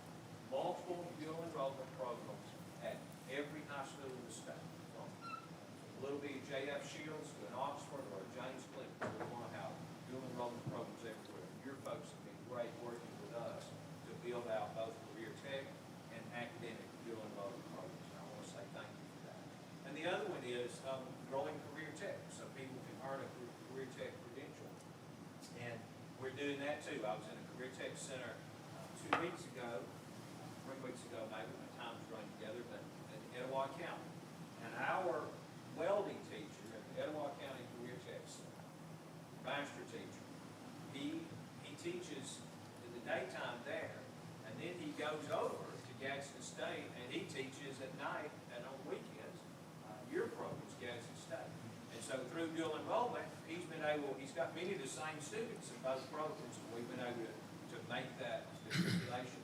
multiple dual enrollment programs at every high school in the state, from a little bit of J.F. Shields to an Oxford or a James Clinton. We want to have dual enrollment programs everywhere. Your folks have been great working with us to build out both career tech and academic dual enrollment programs, and I want to say thank you for that. And the other one is growing career tech, so people can earn a career tech credential. And we're doing that too. I was in a career tech center 2 weeks ago, 3 weeks ago maybe, my time's running together, but in Etowah County. And our welding teacher at the Etowah County Career Tech Center, master teacher, he teaches in the daytime there, and then he goes over to Gadsden State and he teaches at night and on weekends. Your program's Gadsden State. And so through dual enrollment, he's got many of the same students in both programs, and we've been able to make that stipulation.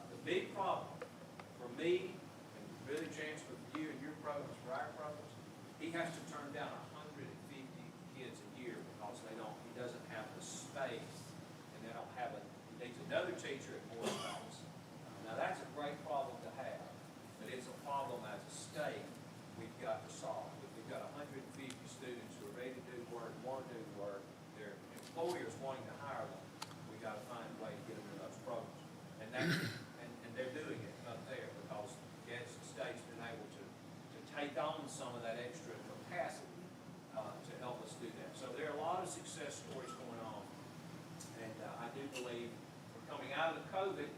The big problem for me, and really Chancellor, for you and your programs, for our programs, he has to turn down 150 kids a year because he doesn't have the space, and they don't have he needs another teacher at more space. Now that's a great problem to have, but it's a problem as a state we've got to going to hire them, we got to find a way to get them into those programs. And that's, and they're doing it up there because Gadsden State's been able to take on some of that extra capacity to help us do that. So there are a lot of success stories going on. And I do believe we're coming out of the COVID,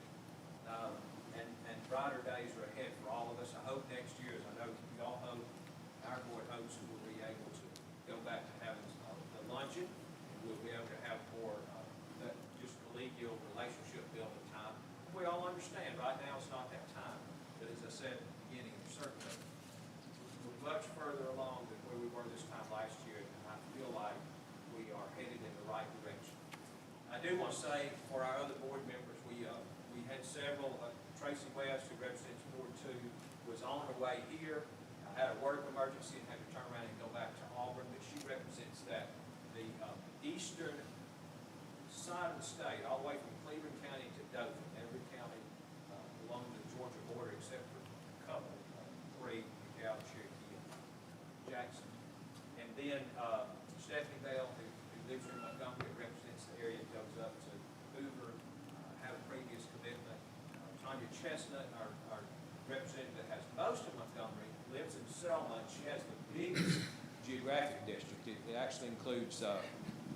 and brighter days are ahead for all of us. I hope next year, as I know we all hope, our board hopes that we'll be able to go back to having the luncheon, and we'll be able to have more that just collegial relationship building time. We all understand right now it's not that time, but as I said at the beginning, certainly we're much further along than where we were this time last year, and I feel like we are headed in the right direction. I do want to say for our other board members, we had several. Tracy West, who represents Board 2, was on her way here. I had a work emergency and had to turn around and go back to Auburn, but she represents the eastern side of the state, all the way from Cleveland County to Dothan. Every county along the Georgia border except for a couple, 3, McAllen, Cherokee, and Jackson. And then Stephanie Bell, who lives in Montgomery, represents the area that goes up to Hoover, had a previous commitment. Tanya Chestnut, our representative that has most of Montgomery, lives in Selma. She has the biggest geographic district. It actually includes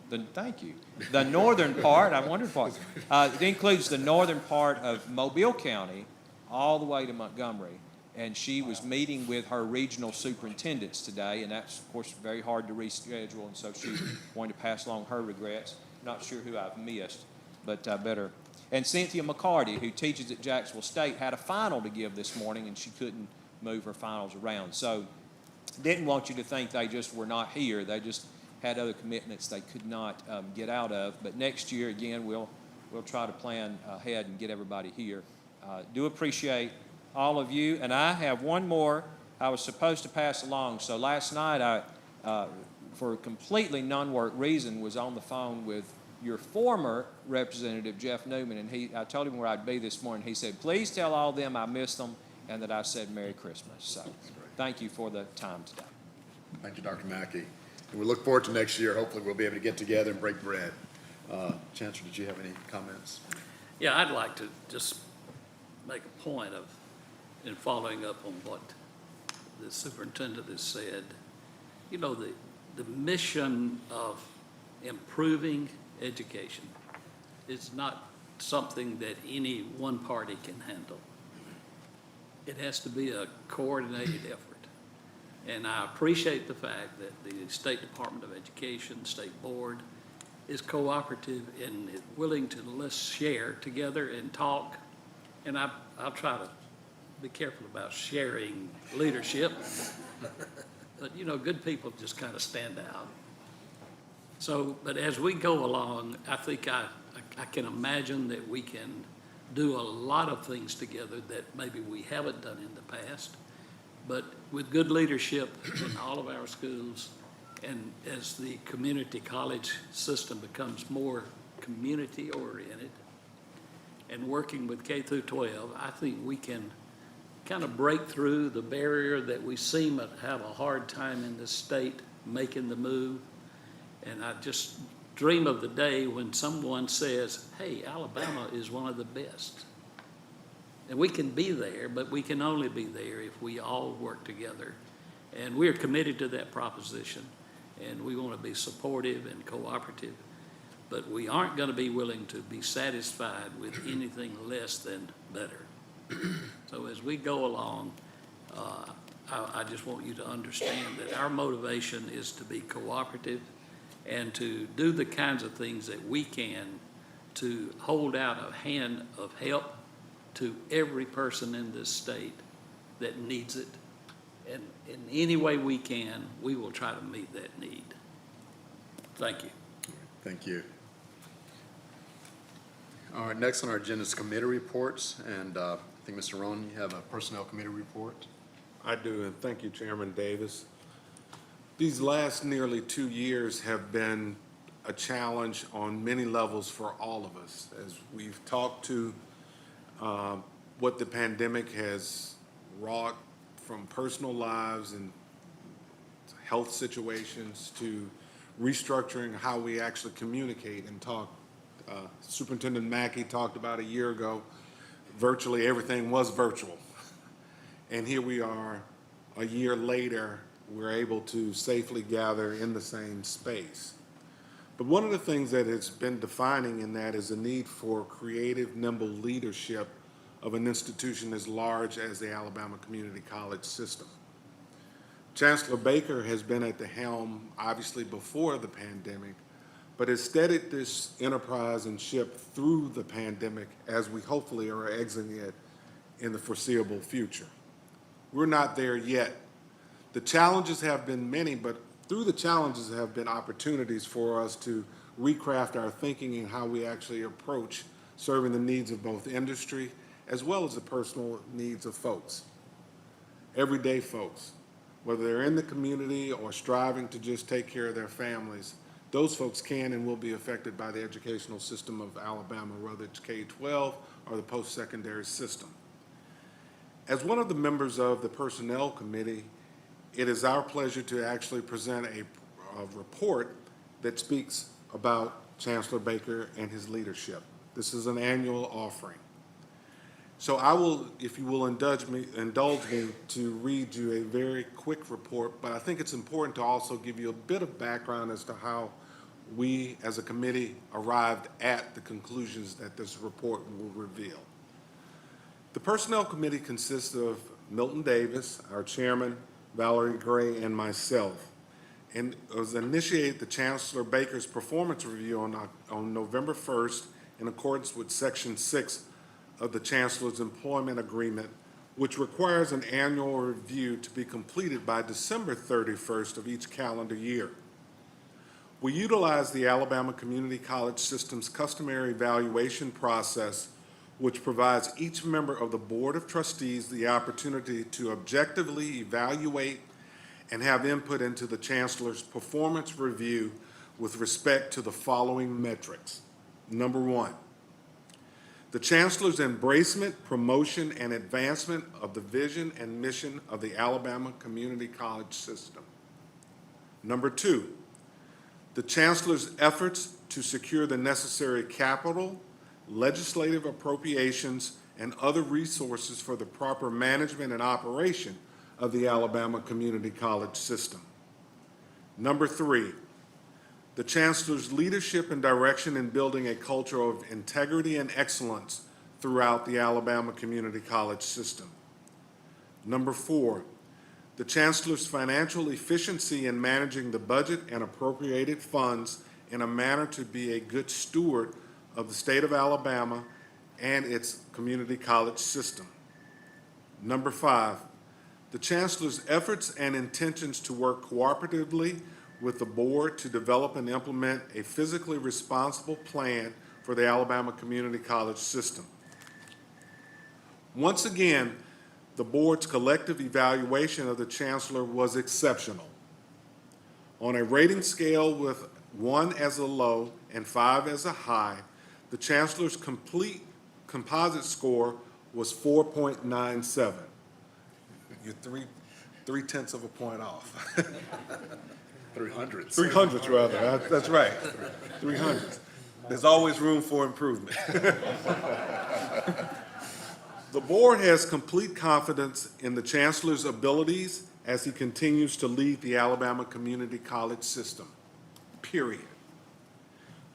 the northern part. I wondered what. It includes the northern part of Mobile County all the way to Montgomery. And she was meeting with her regional superintendents today, and that's, of course, very hard to reschedule, and so she's going to pass along her regrets. Not sure who I've missed, but better. And Cynthia McCarty, who teaches at Jacksonville State, had a final to give this morning, and she couldn't move her finals around. So didn't want you to think they just were not here. They just had other commitments they could not get out of. But next year, again, we'll try to plan ahead and get everybody here. Do appreciate all of you. And I have one more I was supposed to pass along. So last night, I, for a completely non-work reason, was on the phone with your former representative, Jeff Newman, and I told him where I'd be this morning. He said, please tell all of them I missed them and that I said Merry Christmas. So thank you for the time today. Thank you, Dr. Mackey. And we look forward to next year. Hopefully we'll be able to get together and break bread. Chancellor, did you have any comments? Yeah, I'd like to just make a point of, in following up on what the superintendent has said, you know, the mission of improving education is not something that any one party can handle. It has to be a coordinated effort. And I appreciate the fact that the State Department of Education, State Board, is cooperative and is willing to let's share together and talk. And I'll try to be careful about sharing leadership. But, you know, good people just kind of stand out. So, but as we go along, I think I can imagine that we can do a lot of things together that maybe we haven't done in the past. But with good leadership in all of our schools, and as the community college system becomes more community-oriented, and working with K through 12, I think we can kind of break through the barrier that we seem to have a hard time in this state making the move. And I just dream of the day when someone says, hey, Alabama is one of the best. And we can be there, but we can only be there if we all work together. And we're committed to that proposition, and we want to be supportive and cooperative. But we aren't going to be willing to be satisfied with anything less than better. So as we go along, I just want you to understand that our motivation is to be cooperative and to do the kinds of things that we can to hold out a hand of help to every person in this state that needs it. And in any way we can, we will try to meet that need. Thank you. Thank you. All right, next on our agenda is committee reports, and I think, Mr. Rowan, you have a personnel committee report. I do, and thank you, Chairman Davis. These last nearly 2 years have been a challenge on many levels for all of us. As we've talked to what the pandemic has wrought, from personal lives and health situations to restructuring how we actually communicate and talk. Superintendent Mackey talked about a year ago, virtually everything was virtual. And here we are, a year later, we're able to safely gather in the same space. But one of the things that has been defining in that is the need for creative, nimble leadership of an institution as large as the Alabama Community College system. Chancellor Baker has been at the helm, obviously before the pandemic, but has steadied this enterprise and ship through the pandemic as we hopefully are exiting it in the foreseeable future. We're not there yet. The challenges have been many, but through the challenges have been opportunities for us to recraft our thinking and how we actually approach serving the needs of both industry as well as the personal needs of folks, everyday folks, whether they're in the community or striving to just take care of their families. Those folks can and will be affected by the educational system of Alabama, whether it's K-12 or the post-secondary system. As one of the members of the Personnel Committee, it is our pleasure to actually present a report that speaks about Chancellor Baker and his leadership. This is an annual offering. So I will, if you will indulge me to read you a very quick report, but I think it's important to also give you a bit of background as to how we as a committee arrived at the conclusions that this report will reveal. The Personnel Committee consists of Milton Davis, our chairman, Valerie Gray, and myself, and it was initiated the Chancellor Baker's performance review on November 1st in accordance with Section 6 of the Chancellor's Employment Agreement, which requires an annual review to be completed by December 31st of each calendar year. We utilize the Alabama Community College System's customary evaluation process, which provides each member of the Board of Trustees the opportunity to objectively evaluate and have input into the Chancellor's performance review with respect to the following metrics. Number one, the Chancellor's embracement, promotion, and advancement of the vision and mission of the Alabama Community College System. Number two, the Chancellor's efforts to secure the necessary capital, legislative appropriations, and other resources for the proper management and operation of the Alabama Community College System. Number three, the Chancellor's leadership and direction in building a culture of integrity and excellence throughout the Alabama Community College System. Number four, the Chancellor's financial efficiency in managing the budget and appropriated funds in a manner to be a good steward of the state of Alabama and its community college system. Number five, the Chancellor's efforts and intentions to work cooperatively with the board to develop and implement a physically responsible plan for the Alabama Community College System. Once again, the board's collective evaluation of the Chancellor was exceptional. On a rating scale with 1 as a low and 5 as a high, the Chancellor's complete composite score was 4.97. You're three-tenths of a point off. 300. 300s rather, that's right, 300s. There's always room for improvement. The board has complete confidence in the Chancellor's abilities as he continues to lead the Alabama Community College System, period.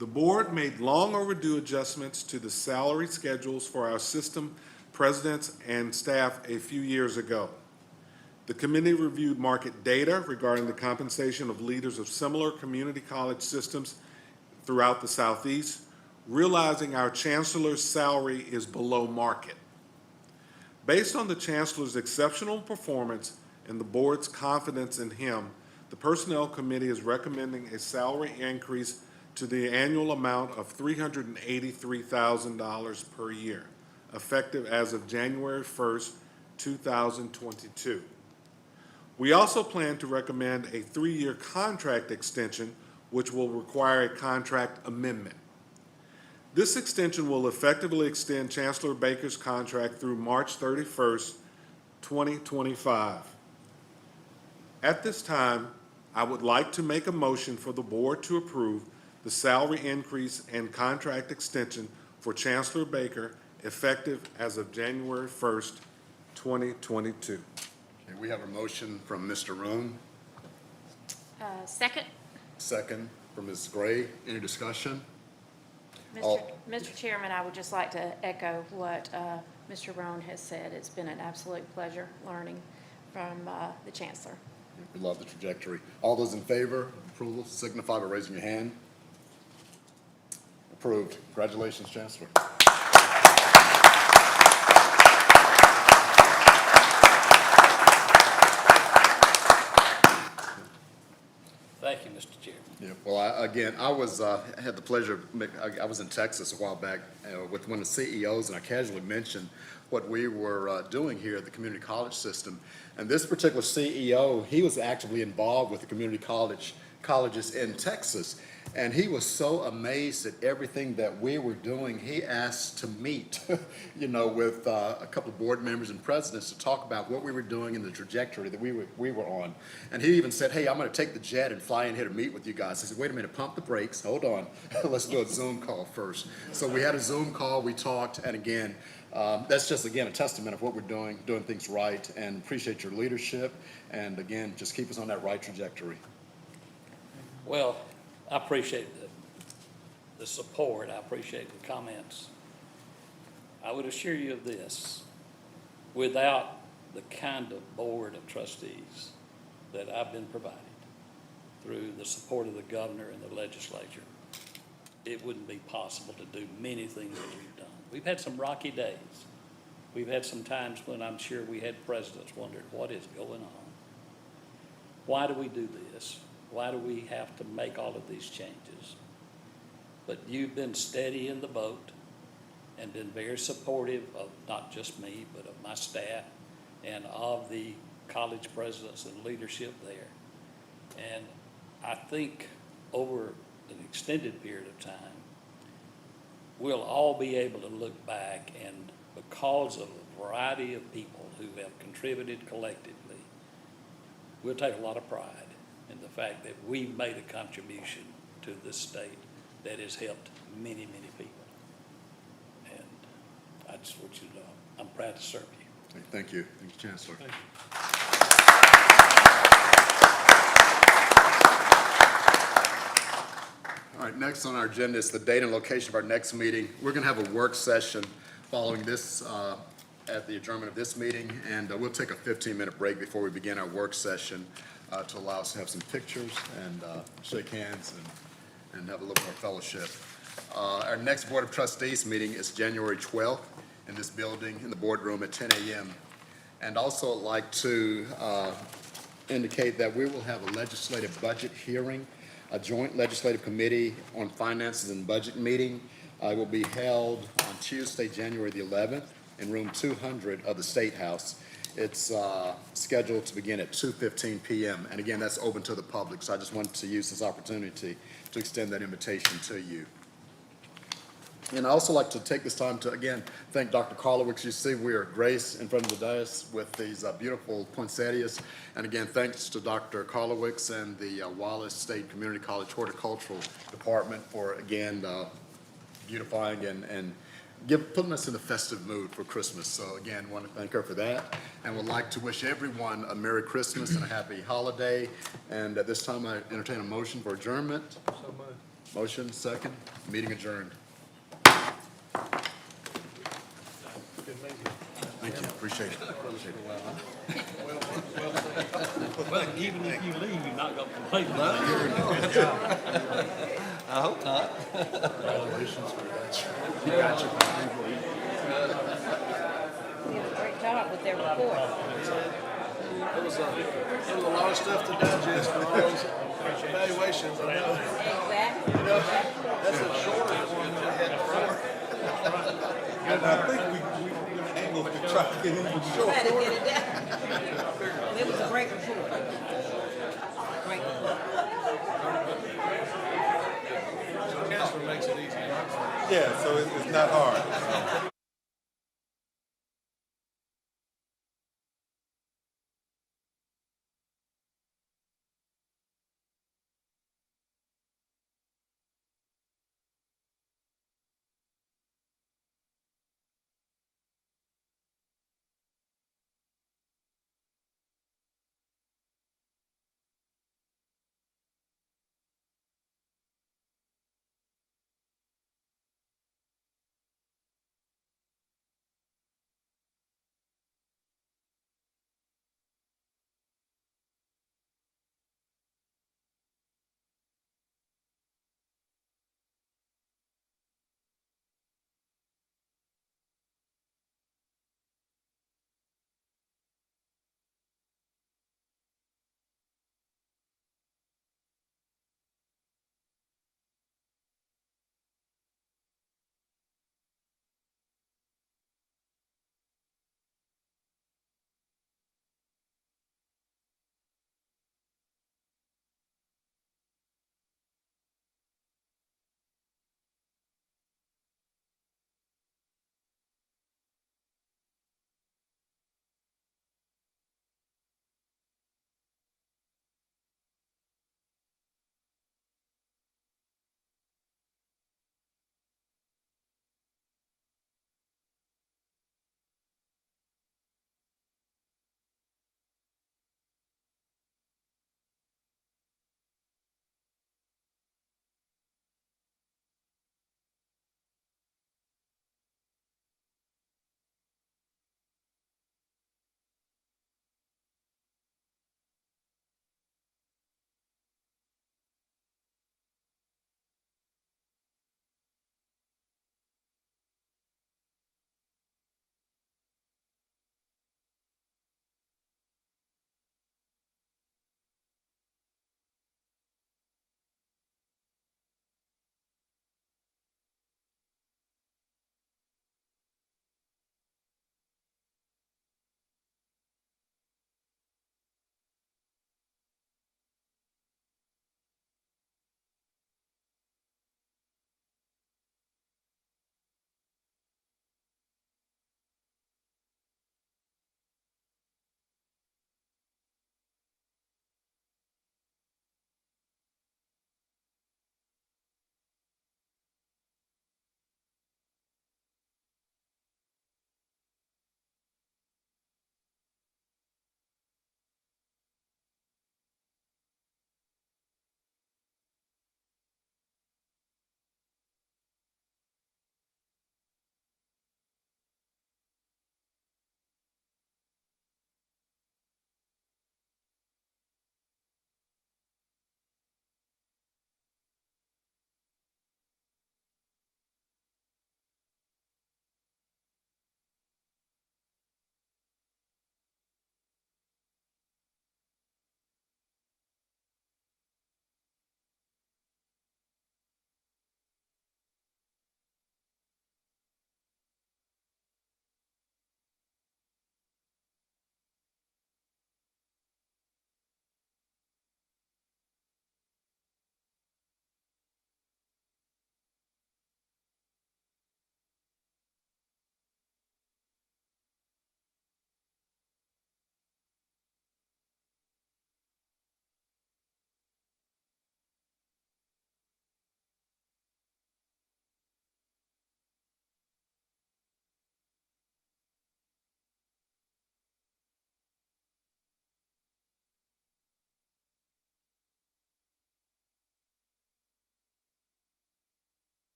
The board made long overdue adjustments to the salary schedules for our system presidents and staff a few years ago. The committee reviewed market data regarding the compensation of leaders of similar community college systems throughout the Southeast, realizing our Chancellor's salary is below market. Based on the Chancellor's exceptional performance and the board's confidence in him, the Personnel Committee is recommending a salary increase to the annual amount of $383,000 per year, effective as of January 1st, 2022. We also plan to recommend a 3-year contract extension, which will require a contract amendment. This extension will effectively extend Chancellor Baker's contract through March 31st, 2025. At this time, I would like to make a motion for the board to approve the salary increase and contract extension for Chancellor Baker effective as of January 1st, 2022. Okay, we have a motion from Mr. Room, Second, second from Ms. Gray. Any discussion? Mr. Chairman, I would just like to echo what Mr. Roan has said. It's been an absolute pleasure learning from the Chancellor. We love the trajectory. All those in favor of approval signify by raising your hand. Approved. Congratulations, Chancellor. Thank you, Mr. Chairman. Yeah, well, I had the pleasure I was in Texas a while back with one of the CEOs, and I casually mentioned what we were doing here at the community college system. And this particular CEO, he was actively involved with the community colleges in Texas. And he was so amazed at everything that we were doing. He asked to meet, with a couple of board members and presidents to talk about what we were doing and the trajectory that we were on. And he even said, "Hey, I'm going to take the jet and fly in here to meet with you guys." I said, "Wait a minute, pump the brakes. Hold on. Let's do a Zoom call first." So we had a Zoom call. We talked, and again, that's just again a testament of what we're doing things right, and appreciate your leadership. And again, just keep us on that right trajectory. Well, I appreciate the support. I appreciate the comments. I would assure you of this. Without the kind of board of trustees that I've been provided through the support of the governor and the legislature, it wouldn't be possible to do many things that we've done. We've had some rocky days. We've had some times when I'm sure we had presidents wondering, what is going on? Why do we do this? Why do we have to make all of these changes? But you've been steady in the boat and been very supportive of not just me, but of my staff and of the college presidents and leadership there. And I think over an extended period of time, we'll all be able to look back, and because of a variety of people who have contributed collectively, we'll take a lot of pride in the fact that we've made a contribution to this state that has helped many, many people. And I just want you to know, I'm proud to serve you. Thank you. Thank you, Chancellor. Thank you. All right, next on our agenda is the date and location of our next meeting. We're going to have a work session following this at the adjournment of this meeting, and we'll take a 15-minute break before we begin our work session to allow us to have some pictures and shake hands and have a little more fellowship. Our next Board of Trustees meeting is January 12th in this building in the boardroom at 10 a.m. And also I'd like to indicate that we will have a legislative budget hearing, a joint legislative committee on finances and budget meeting. Will be held on Tuesday, January the 11th in room 200 of the State House. It's scheduled to begin at 2:15 p.m. And again, that's open to the public. So I just wanted to use this opportunity to extend that invitation to you. And I also like to take this time to, again, thank Dr. Karlowicz. You see we are graced in front of the dais with these beautiful poinsettias. And again, thanks to Dr. Karlowicz and the Wallace State Community College Horticultural Department for, again, beautifying and putting us in a festive mood for Christmas. So again, want to thank her for that, and would like to wish everyone a Merry Christmas and a Happy Holiday. And at this time, I entertain a motion for adjournment. So moved. Motion, second. Meeting adjourned. Good meeting. Thank you. Appreciate it. Well, even if you leave, you're not going to complain. I hope not. Congratulations. They did a great job with their report. It was a lot of stuff to digest for all those evaluations, I know. Exactly. That's a shorter one than we had before. And I think we angled to try to get even Try shorter. to get it down. It was a great report. Great report. Chancellor makes it easy. Yeah, so it's not hard.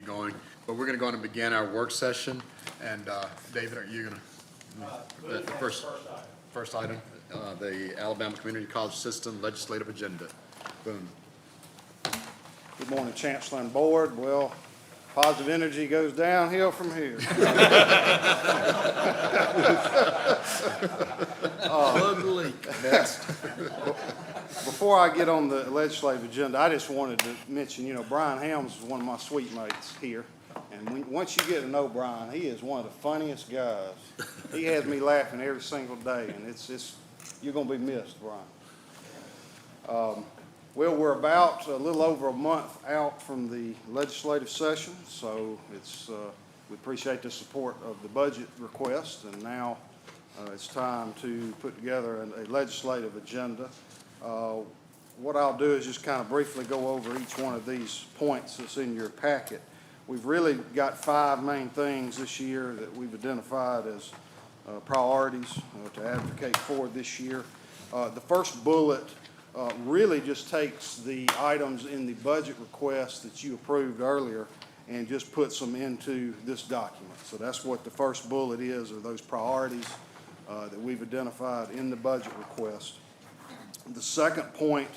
going, but we're going to go on and begin our work session. And David, are you going to, the first item, the Alabama Community College System Legislative Agenda. Boom. Good morning, Chancellor and Board. Well, positive energy goes downhill from here. Next. Before I get on the legislative agenda, I just wanted to mention, Brian Helms is one of my suite mates here. And once you get to know Brian, he is one of the funniest guys. He has me laughing every single day, and you're going to be missed, Brian. Well, we're about a little over a month out from the legislative session, so we appreciate the support of the budget request, and now it's time to put together a legislative agenda. What I'll do is just kind of briefly go over each one of these points that's in your packet. We've really got 5 main things this year that we've identified as priorities to advocate for this year. The first bullet really just takes the items in the budget request that you approved earlier and just puts them into this document. So that's what the first bullet is, are those priorities that we've identified in the budget request. The second point,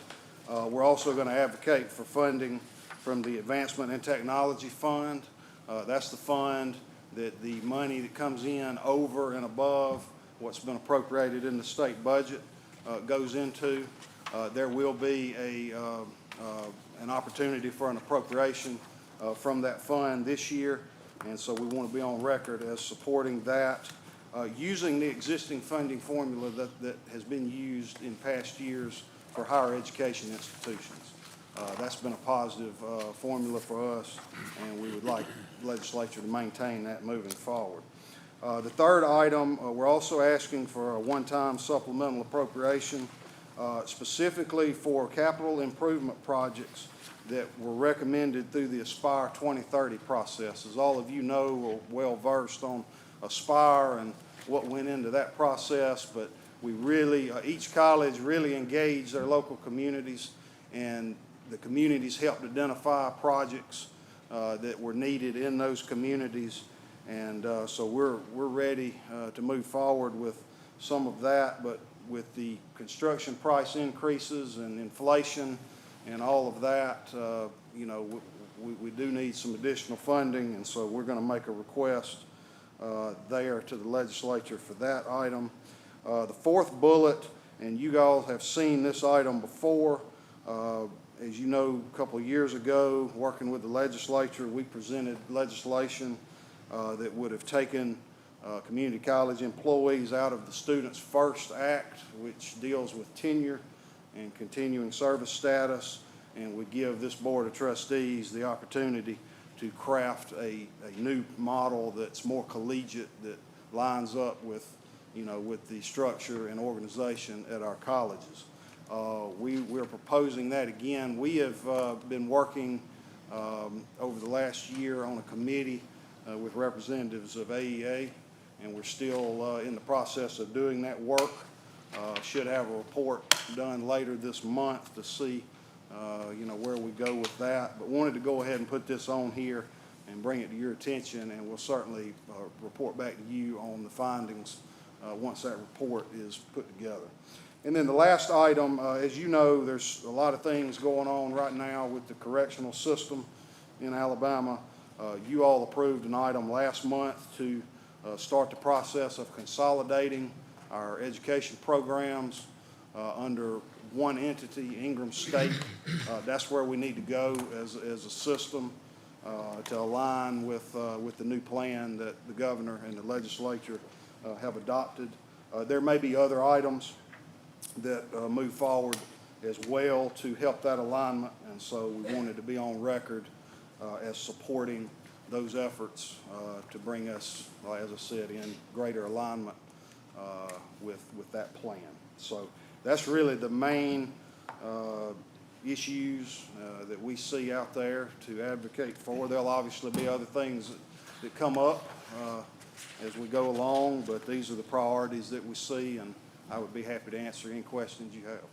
we're also going to advocate for funding from the Advancement in Technology Fund. That's the fund that the money that comes in over and above what's been appropriated in the state budget goes into. There will be an opportunity for an appropriation from that fund this year, and so we want to be on record as supporting that. Using the existing funding formula that has been used in past years for higher education institutions. That's been a positive formula for us, and we would like the legislature to maintain that moving forward. The third item, we're also asking for a one-time supplemental appropriation specifically for capital improvement projects that were recommended through the Aspire 2030 process. As all of you know, we're well versed on Aspire and what went into that process, but we really, each college really engaged their local communities, and the communities helped identify projects that were needed in those communities, and so we're ready to move forward with some of that, but with the construction price increases and inflation and all of that, we do need some additional funding, and so we're going to make a request there to the legislature for that item. The fourth bullet, and you all have seen this item before. As you know, a couple of years ago, working with the legislature, we presented legislation that would have taken community college employees out of the Students First Act, which deals with tenure and continuing service status, and would give this Board of Trustees the opportunity to craft a new model that's more collegiate, that lines up with, with the structure and organization at our colleges. We're proposing that again. We have been working over the last year on a committee with representatives of AEA, and we're still in the process of doing that work. Should have a report done later this month to see where we go with that, but wanted to go ahead and put this on here and bring it to your attention, and we'll certainly report back to you on the findings once that report is put together. And then the last item, as you know, there's a lot of things going on right now with the correctional system in Alabama. You all approved an item last month to start the process of consolidating our education programs under one entity, Ingram State. That's where we need to go as a system to align with the new plan that the governor and the legislature have adopted. There may be other items that move forward as well to help that alignment, and so we wanted to be on record as supporting those efforts to bring us, as I said, in greater alignment with that plan. So that's really the main issues that we see out there to advocate for. There'll obviously be other things that come up as we go along, but these are the priorities that we see, and I would be happy to answer any questions you have.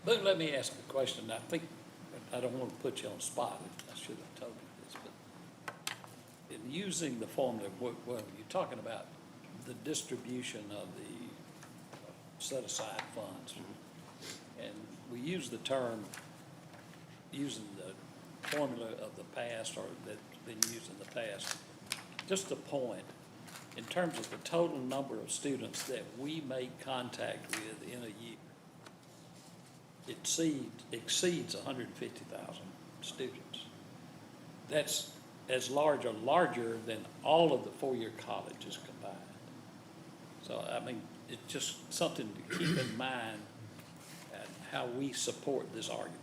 But let me ask a question. I don't want to put you on the spot. I should have told you using the formula, well, you're talking about the distribution of the set-aside funds. And we use the term, using the formula of the past, or that's been used in the past. Just a point, in terms of the total number of students that we make contact with in a year, it exceeds 150,000 students. That's as large or larger than all of the four-year colleges combined. So, I mean, it's just something to keep in mind and how we support this argument.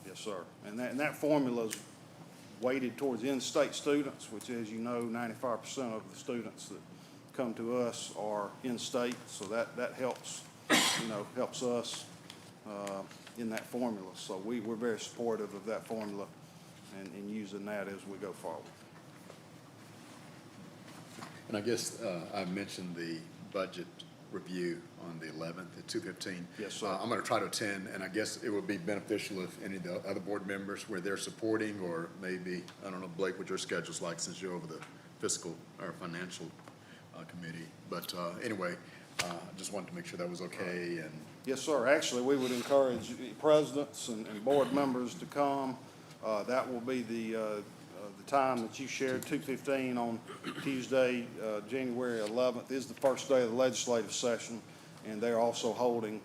Yes, sir. And that formula is weighted towards in-state students, which, as you know, 95% of the students that come to us are in-state. So that helps, helps us in that formula. So we're very supportive of that formula and using that as we go forward. And I guess I mentioned the budget review on the 11th at 2:15. Yes, sir. I'm going to try to attend, and I guess it would be beneficial if any of the other board members were there supporting, or maybe, I don't know, Blake, what your schedule's like since you're over the fiscal or financial committee. But anyway, I just wanted to make sure that was okay. And Yes, sir. Actually, we would encourage presidents and board members to come. That will be the time that you shared, 2:15 on Tuesday, January 11th, is the first day of the legislative session, and they're also holding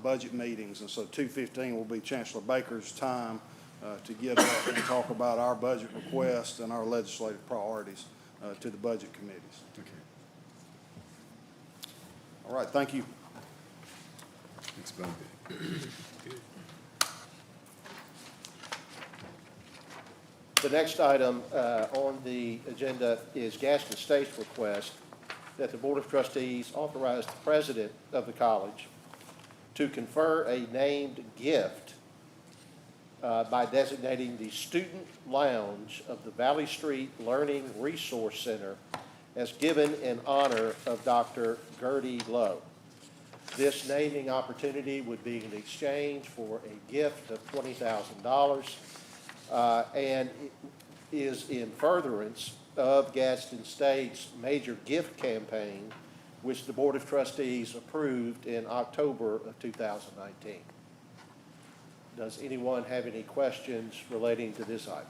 budget meetings. And so 2:15 will be Chancellor Baker's time to get up and talk about our budget request and our legislative priorities to the budget committees. okay. All right, thank you. Thanks, Bill. The next item on the agenda is Gaston State's request that the Board of Trustees authorize the president of the college to confer a named gift by designating the Student Lounge of the Valley Street Learning Resource Center as given in honor of Dr. Gertie Lowe. This naming opportunity would be in exchange for a gift of $20,000 and is in furtherance of Gadsden State's major gift campaign, which the Board of Trustees approved in October of 2019. Does anyone have any questions relating to this item?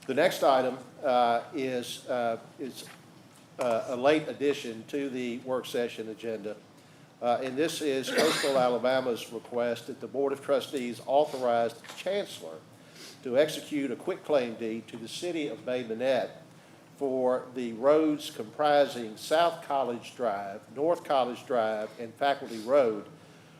The next item is a late addition to the work session agenda. And this is Coastal Alabama's request that the Board of Trustees authorize the Chancellor to execute a quitclaim deed to the city of Bay Minette for the roads comprising South College Drive, North College Drive, and Faculty Road,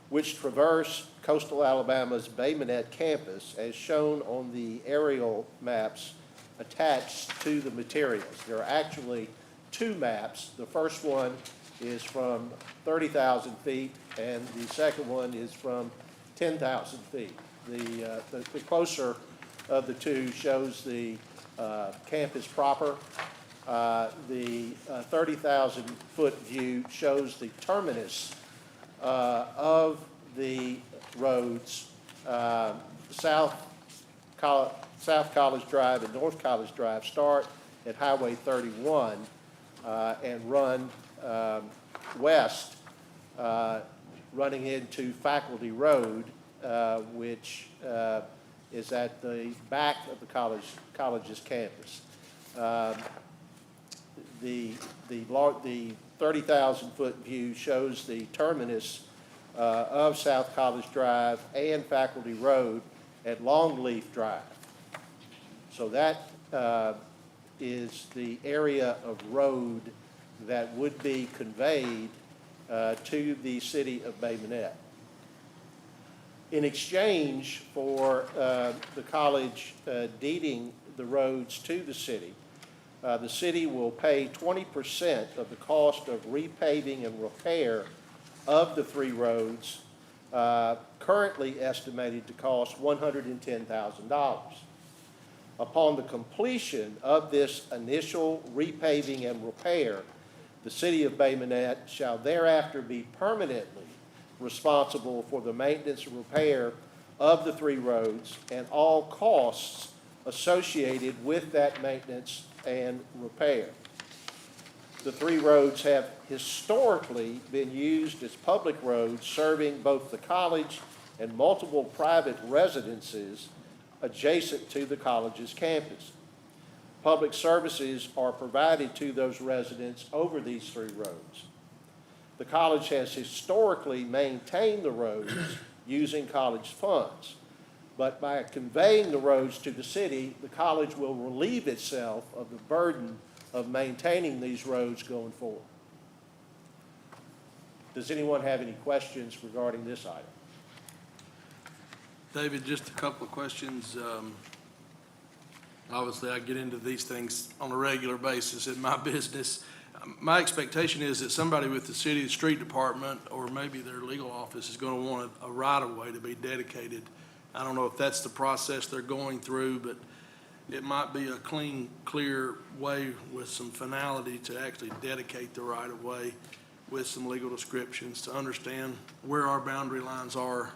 which traverse Coastal Alabama's Bay Minette campus as shown on the aerial maps attached to the materials. There are actually two maps. The first one is from 30,000 feet, and the second one is from 10,000 feet. The closer of the two shows the campus proper. The 30,000-foot view shows the terminus of the roads, South College Drive and North College Drive start at Highway 31 and run west, running into Faculty Road, which is at the back of the college's campus. The 30,000-foot view shows the terminus of South College Drive and Faculty Road at Longleaf Drive. So that is the area of road that would be conveyed to the city of Bay Minette. In exchange for the college deeding the roads to the city will pay 20% of the cost of repaving and repair of the three roads, currently estimated to cost $110,000. Upon the completion of this initial repaving and repair, the city of Bay Minette shall thereafter be permanently responsible for the maintenance and repair of the three roads and all costs associated with that maintenance and repair. The three roads have historically been used as public roads serving both the college and multiple private residences adjacent to the college's campus. Public services are provided to those residents over these three roads. The college has historically maintained the roads using college funds, but by conveying the roads to the city, the college will relieve itself of the burden of maintaining these roads going forward. Does anyone have any questions regarding this item? David, just a couple of questions. Obviously, I get into these things on a regular basis in my business. My expectation is that somebody with the city street department or maybe their legal office is going to want a right-of-way to be dedicated. I don't know if that's the process they're going through, but it might be a clean, clear way with some finality to actually dedicate the right-of-way with some legal descriptions to understand where our boundary lines are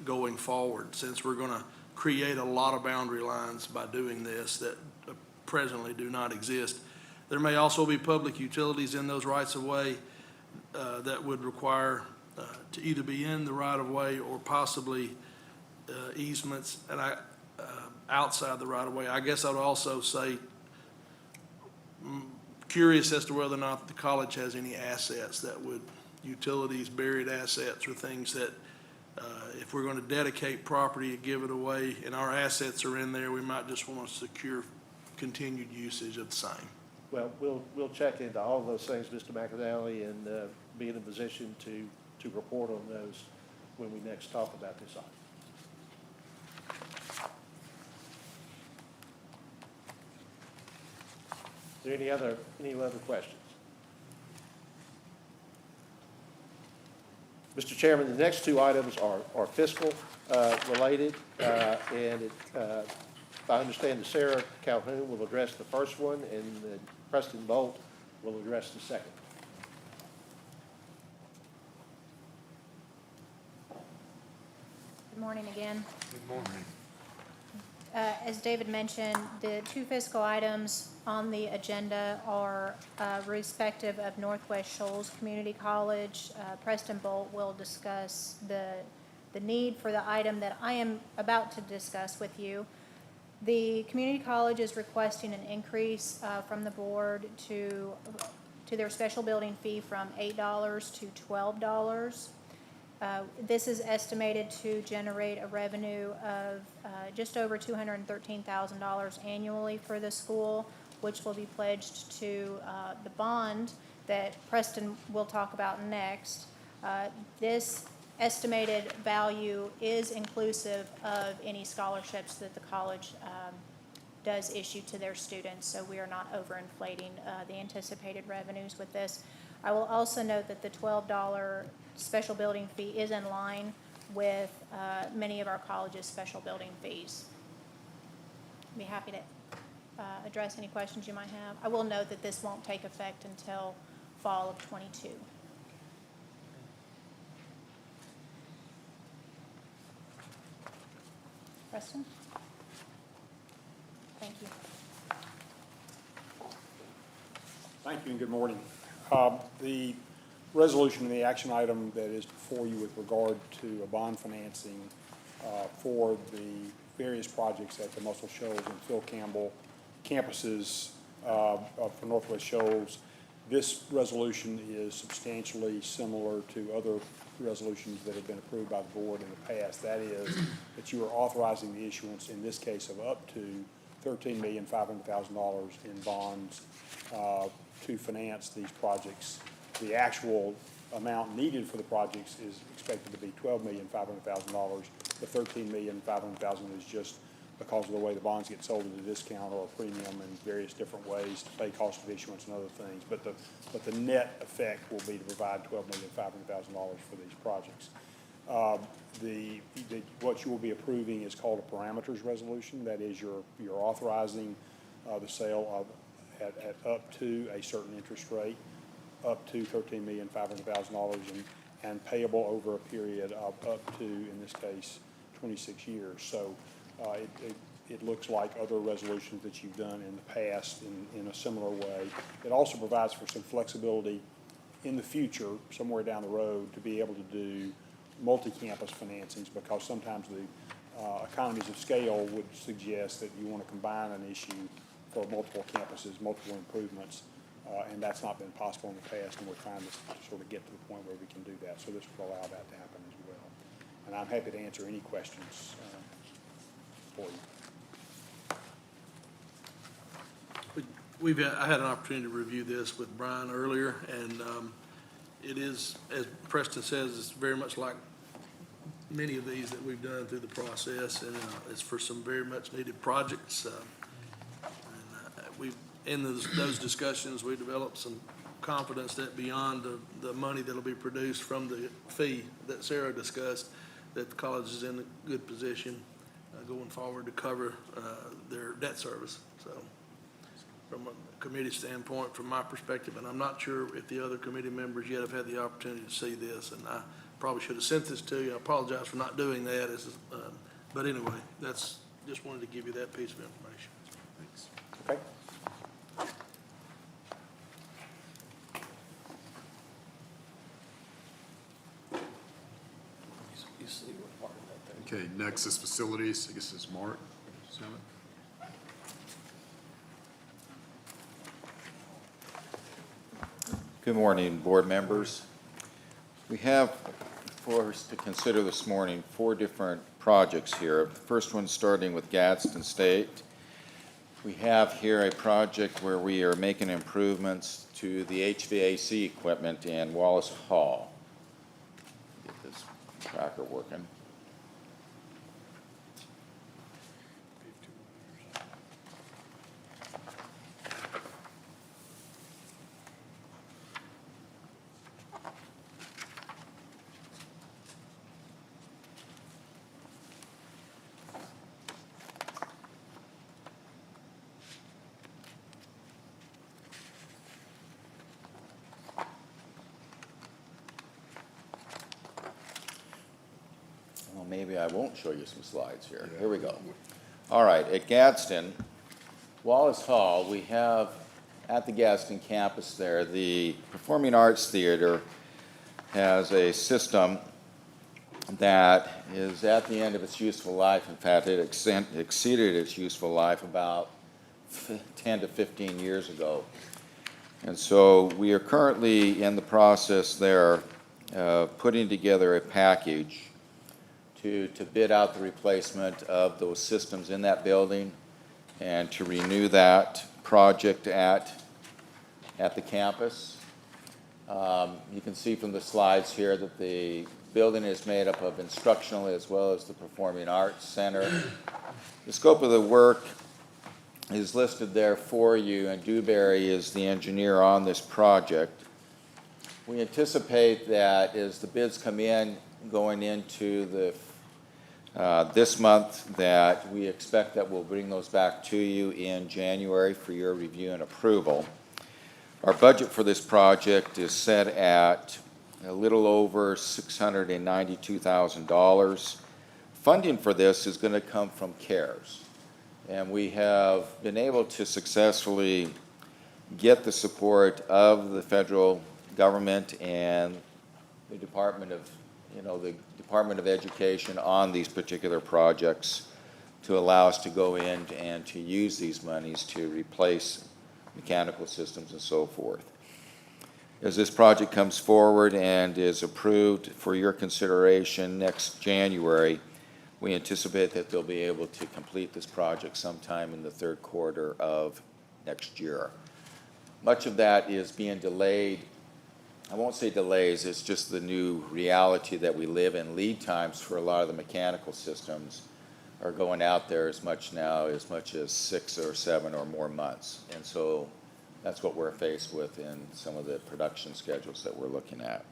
going forward, since we're going to create a lot of boundary lines by doing this that presently do not exist. There may also be public utilities in those rights-of-way that would require to either be in the right-of-way or possibly easements and outside the right-of-way. I guess I would also say, curious as to whether or not the college has any assets that would, utilities, buried assets, or things that if we're going to dedicate property and give it away and our assets are in there, we might just want to secure continued usage of the same. Well, we'll check into all of those things, Mr. McAnally, and be in a position to report on those when we next talk about this item. Is there any other questions? Mr. Chairman, the next two items are fiscal related, and if I understand, Sarah Calhoun will address the first one, and Preston Bolt will address the second. Good morning again. Good morning. As David mentioned, the two fiscal items on the agenda are respective of Northwest Shoals Community College. Preston Bolt will discuss the need for the item that I am about to discuss with you. The community college is requesting an increase from the board to their special building fee from $8 to $12. This is estimated to generate a revenue of just over $213,000 annually for the school, which will be pledged to the bond that Preston will talk about next. This estimated value is inclusive of any scholarships that the college does issue to their students, so we are not overinflating the anticipated revenues with this. I will also note that the $12 special building fee is in line with many of our colleges' special building fees. I'd be happy to address any questions you might have. I will note that this won't take effect until fall of '22. Preston? Thank you. Thank you and good morning. The resolution and the action item that is before you with regard to a bond financing for the various projects at the Muscle Shoals and Phil Campbell campuses for Northwest Shoals. This resolution is substantially similar to other resolutions that have been approved by the board in the past. That is that you are authorizing the issuance, in this case, of up to $13,500,000 in bonds to finance these projects. The actual amount needed for the projects is expected to be $12,500,000. The $13,500,000 is just because of the way the bonds get sold at a discount or a premium and various different ways to pay cost of issuance and other things. But the net effect will be to provide $12,500,000 for these projects. What you will be approving is called a parameters resolution. That is, you're authorizing the sale of at up to a certain interest rate, up to $13,500,000 and payable over a period of up to, in this case, 26 years. So it looks like other resolutions that you've done in the past in a similar way. It also provides for some flexibility in the future, somewhere down the road, to be able to do multi-campus financings, because sometimes the economies of scale would suggest that you want to combine an issue for multiple campuses, multiple improvements, and that's not been possible in the past, and we're trying to sort of get to the point where we can do that. So this will allow that to happen as well. And I'm happy to answer any questions for you. I had an opportunity to review this with Brian earlier, and it is, as Preston says, it's very much like many of these that we've done through the process, and it's for some very much needed projects. In those discussions, we developed some confidence that beyond the money that'll be produced from the fee that Sarah discussed, that the college is in a good position going forward to cover their debt service. So from a committee standpoint, from my perspective, and I'm not sure if the other committee members yet have had the opportunity to see this, and I probably should have sent this to you. I apologize for not doing that. But anyway, just wanted to give you that piece of information. Thanks. Okay. You see what part of that thing. Okay, next is facilities. I guess it's Mark. Good morning, board members. We have for us to consider this morning 4 different projects here. The first one starting with Gadsden State. We have here a project where we are making improvements to the HVAC equipment in Wallace Hall. Get this tracker working. Well, maybe I won't show you some slides here. Here we go. All right, at Gadsden, Wallace Hall, we have at the Gadsden campus there, the Performing Arts Theater has a system that is at the end of its useful life. In fact, it exceeded its useful life about 10 to 15 years ago. And so we are currently in the process there of putting together a package to bid out the replacement of those systems in that building and to renew that project at the campus. You can see from the slides here that the building is made up of instructional as well as the Performing Arts Center. The scope of the work is listed there for you, and Dewberry is the engineer on this project. We anticipate that as the bids come in going into this month, that we expect that we'll bring those back to you in January for your review and approval. Our budget for this project is set at a little over $692,000. Funding for this is going to come from CARES. And we have been able to successfully get the support of the federal government and the Department of Education on these particular projects to allow us to go in and to use these monies to replace mechanical systems and so forth. As this project comes forward and is approved for your consideration next January, we anticipate that they'll be able to complete this project sometime in the third quarter of next year. Much of that is being delayed. I won't say delays, it's just the new reality that we live in. Lead times for a lot of the mechanical systems are going out there as much as 6 or 7 or more months. And so that's what we're faced with in some of the production schedules that we're looking at.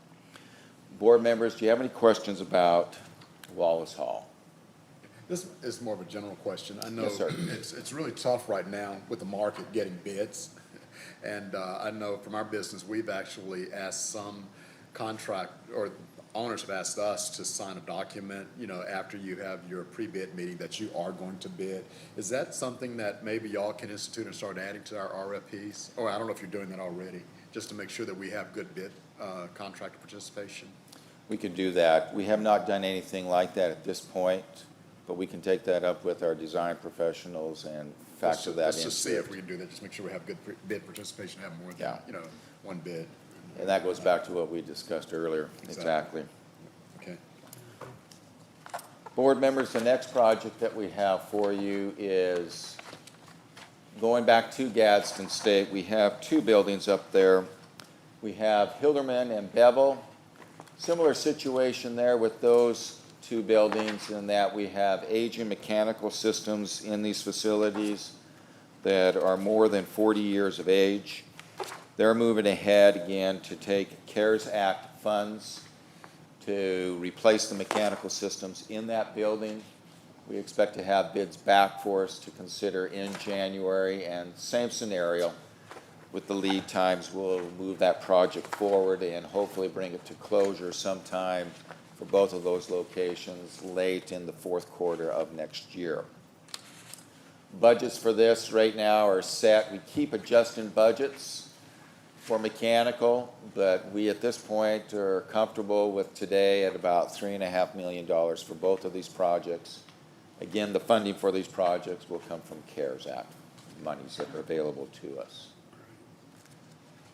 Board members, do you have any questions about Wallace Hall? This is more of a general question. I know Yes, sir. it's really tough right now with the market getting bids. And I know from our business, we've actually asked some contract or owners have asked us to sign a document, after you have your pre-bid meeting that you are going to bid. Is that something that maybe y'all can institute and start adding to our RFPs? Or I don't know if you're doing that already, just to make sure that we have good bid contractor participation. We could do that. We have not done anything like that at this point, but we can take that up with our design professionals and factor that in. Let's just see if we can do that, just make sure we have good bid participation, have more than, one bid. And that goes back to what we discussed earlier. Exactly. Okay. Board members, the next project that we have for you is going back to Gadsden State. We have two buildings up there. We have Hilderman and Bevel. Similar situation there with those two buildings in that we have aging mechanical systems in these facilities that are more than 40 years of age. They're moving ahead again to take CARES Act funds to replace the mechanical systems in that building. We expect to have bids back for us to consider in January, and same scenario with the lead times. We'll move that project forward and hopefully bring it to closure sometime for both of those locations late in the fourth quarter of next year. Budgets for this right now are set. We keep adjusting budgets for mechanical, but we at this point are comfortable with today at about $3.5 million for both of these projects. Again, the funding for these projects will come from CARES Act monies that are available to us.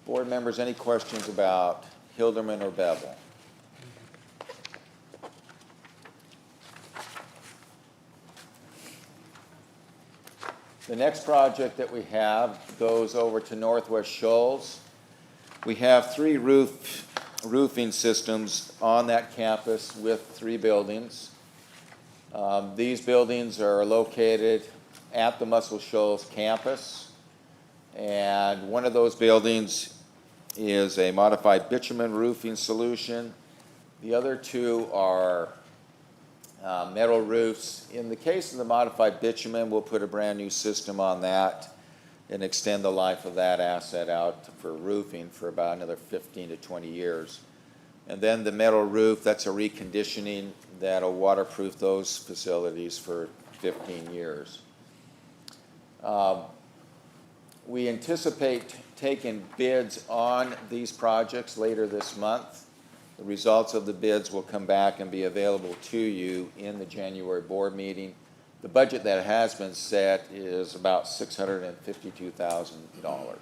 Board members, any questions about Hilderman or Bevel? The next project that we have goes over to Northwest Shoals. We have three roofing systems on that campus with three buildings. These buildings are located at the Muscle Shoals campus, and one of those buildings is a modified bitumen roofing solution. The other two are metal roofs. In the case of the modified bitumen, we'll put a brand new system on that and extend the life of that asset out for roofing for about another 15 to 20 years. And then the metal roof, that's a reconditioning that'll waterproof those facilities for 15 years. We anticipate taking bids on these projects later this month. The results of the bids will come back and be available to you in the January board meeting. The budget that has been set is about $652,000.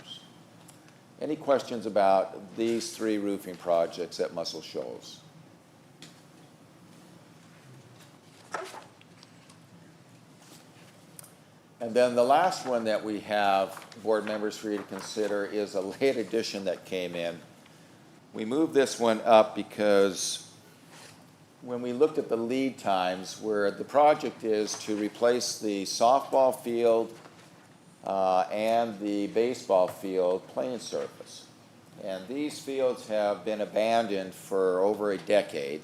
Any questions about these three roofing projects at Muscle Shoals? And then the last one that we have, board members, for you to consider is a late addition that came in. We moved this one up because when we looked at the lead times, where the project is to replace the softball field and the baseball field playing surface. And these fields have been abandoned for over a decade.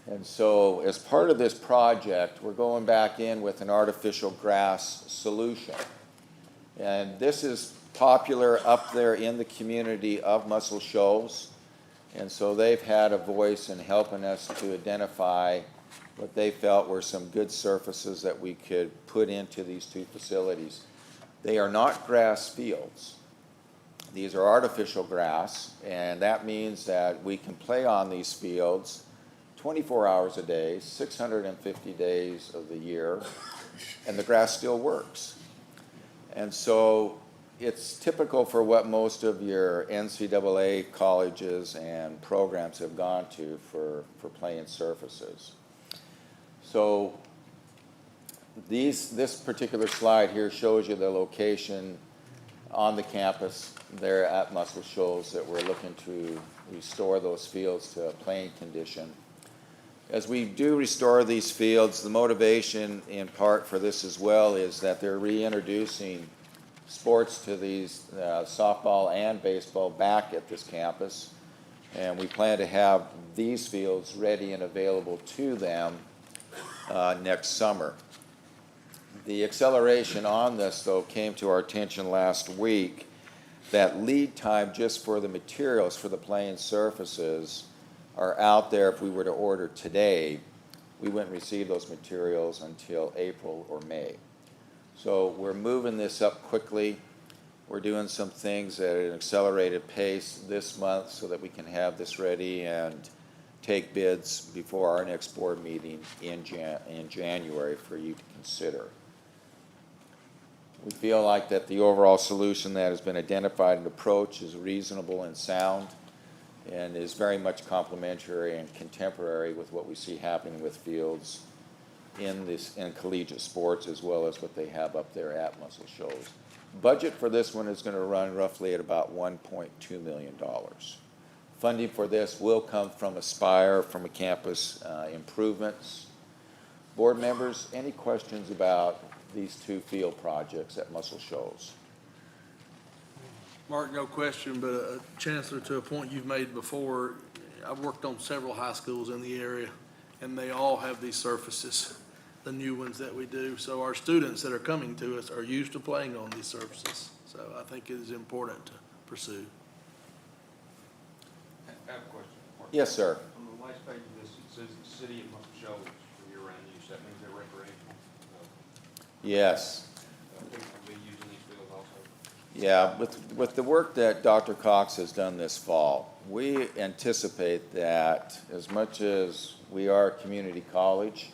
And so as part of this project, we're going back in with an artificial grass solution. And this is popular up there in the community of Muscle Shoals. And so they've had a voice in helping us to identify what they felt were some good surfaces that we could put into these two facilities. They are not grass fields. These are artificial grass, and that means that we can play on these fields 24 hours a day, 650 days of the year, and the grass still works. And so it's typical for what most of your NCAA colleges and programs have gone to for playing surfaces. So this particular slide here shows you the location on the campus there at Muscle Shoals that we're looking to restore those fields to a playing condition. As we do restore these fields, the motivation in part for this as well is that they're reintroducing sports to these softball and baseball back at this campus, and we plan to have these fields ready and available to them next summer. The acceleration on this, though, came to our attention last week. That lead time just for the materials for the playing surfaces are out there. If we were to order today, we wouldn't receive those materials until April or May. So we're moving this up quickly. We're doing some things at an accelerated pace this month so that we can have this ready and take bids before our next board meeting in January for you to consider. We feel like that the overall solution that has been identified and approached is reasonable and sound and is very much complementary and contemporary with what we see happening with fields in collegiate sports, as well as what they have up there at Muscle Shoals. Budget for this one is going to run roughly at about $1.2 million. Funding for this will come from Aspire, from a campus improvements. Board members, any questions about these two field projects at Muscle Shoals? Mark, no question, but Chancellor, to a point you've made before, I've worked on several high schools in the area, and they all have these surfaces, the new ones that we do. So our students that are coming to us are used to playing on these surfaces. So I think it is important to pursue. I have a question. Yes, sir. On the last page of this, it says the city of Muscle Shoals for year-round use. That means they're recreational. Yes. People will be using these fields also. Yeah, with the work that Dr. Cox has done this fall, we anticipate that as much as we are a community college,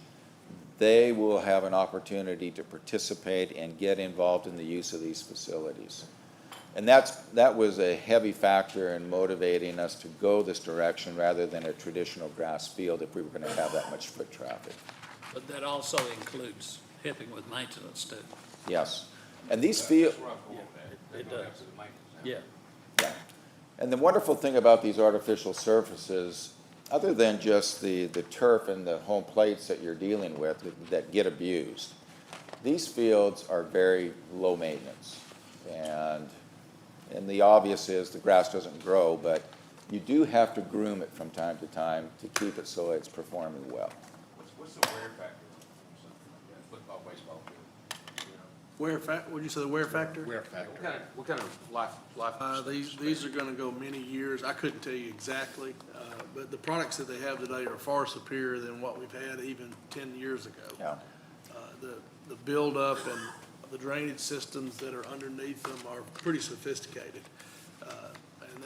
they will have an opportunity to participate and get involved in the use of these facilities. And that was a heavy factor in motivating us to go this direction rather than a traditional grass field if we were going to have that much foot traffic. But that also includes helping with maintenance too. Yes. And these fields... It does. Yeah. Yeah. And the wonderful thing about these artificial surfaces, other than just the turf and the home plates that you're dealing with that get abused, these fields are very low maintenance. And the obvious is the grass doesn't grow, but you do have to groom it from time to time to keep it so it's performing well. What's the wear factor on something like that, football, baseball field? What'd you say, the wear factor? Wear factor. What kind of life? These are gonna go many years. I couldn't tell you exactly, but the products that they have today are far superior than what we've had even 10 years ago. Yeah. The buildup and the drainage systems that are underneath them are pretty sophisticated.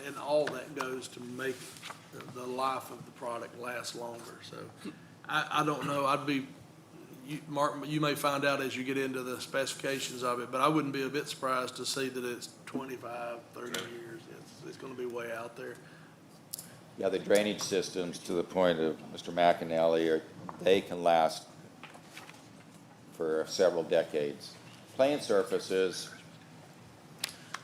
And all that goes to make the life of the product last longer. So I don't know, Mark, you may find out as you get into the specifications of it, but I wouldn't be a bit surprised to see that it's 25, 30 years. It's going to be way out there. Yeah, the drainage systems, to the point of Mr. McAnally, they can last for several decades. Plain surfaces,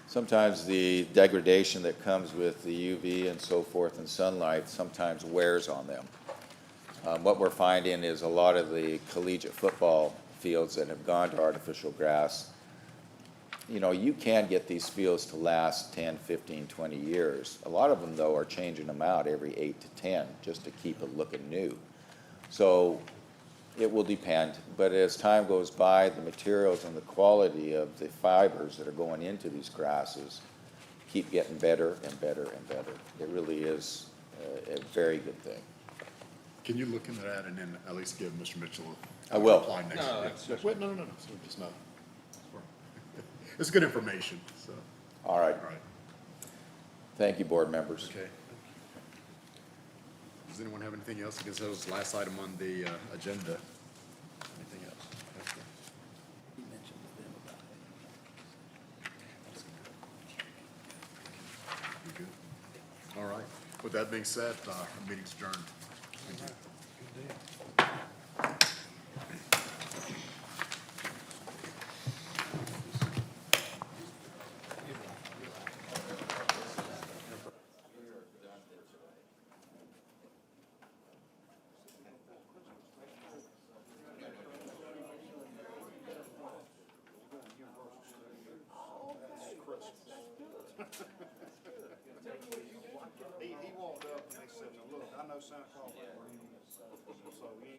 sometimes the degradation that comes with the UV and so forth and sunlight sometimes wears on them. What we're finding is a lot of the collegiate football fields that have gone to artificial grass, you can get these fields to last 10, 15, 20 years. A lot of them, though, are changing them out every 8 to 10 just to keep it looking new. So it will depend, but as time goes by, the materials and the quality of the fibers that are going into these grasses keep getting better and better and better. It really is a very good thing. Can you look into that and then at least give Mr. Mitchell I will. reply next No, week? that's Wait, no. So just not. It's good information. So. All right. All right. Thank you, board members. Okay. Does anyone have anything else? Because that was the last item on the agenda. Anything else? Okay. You mentioned to them about it. You good? All right. With that being said, our meeting's adjourned. Thank you. He walked up and he said, "Look, I know Santa Claus." So he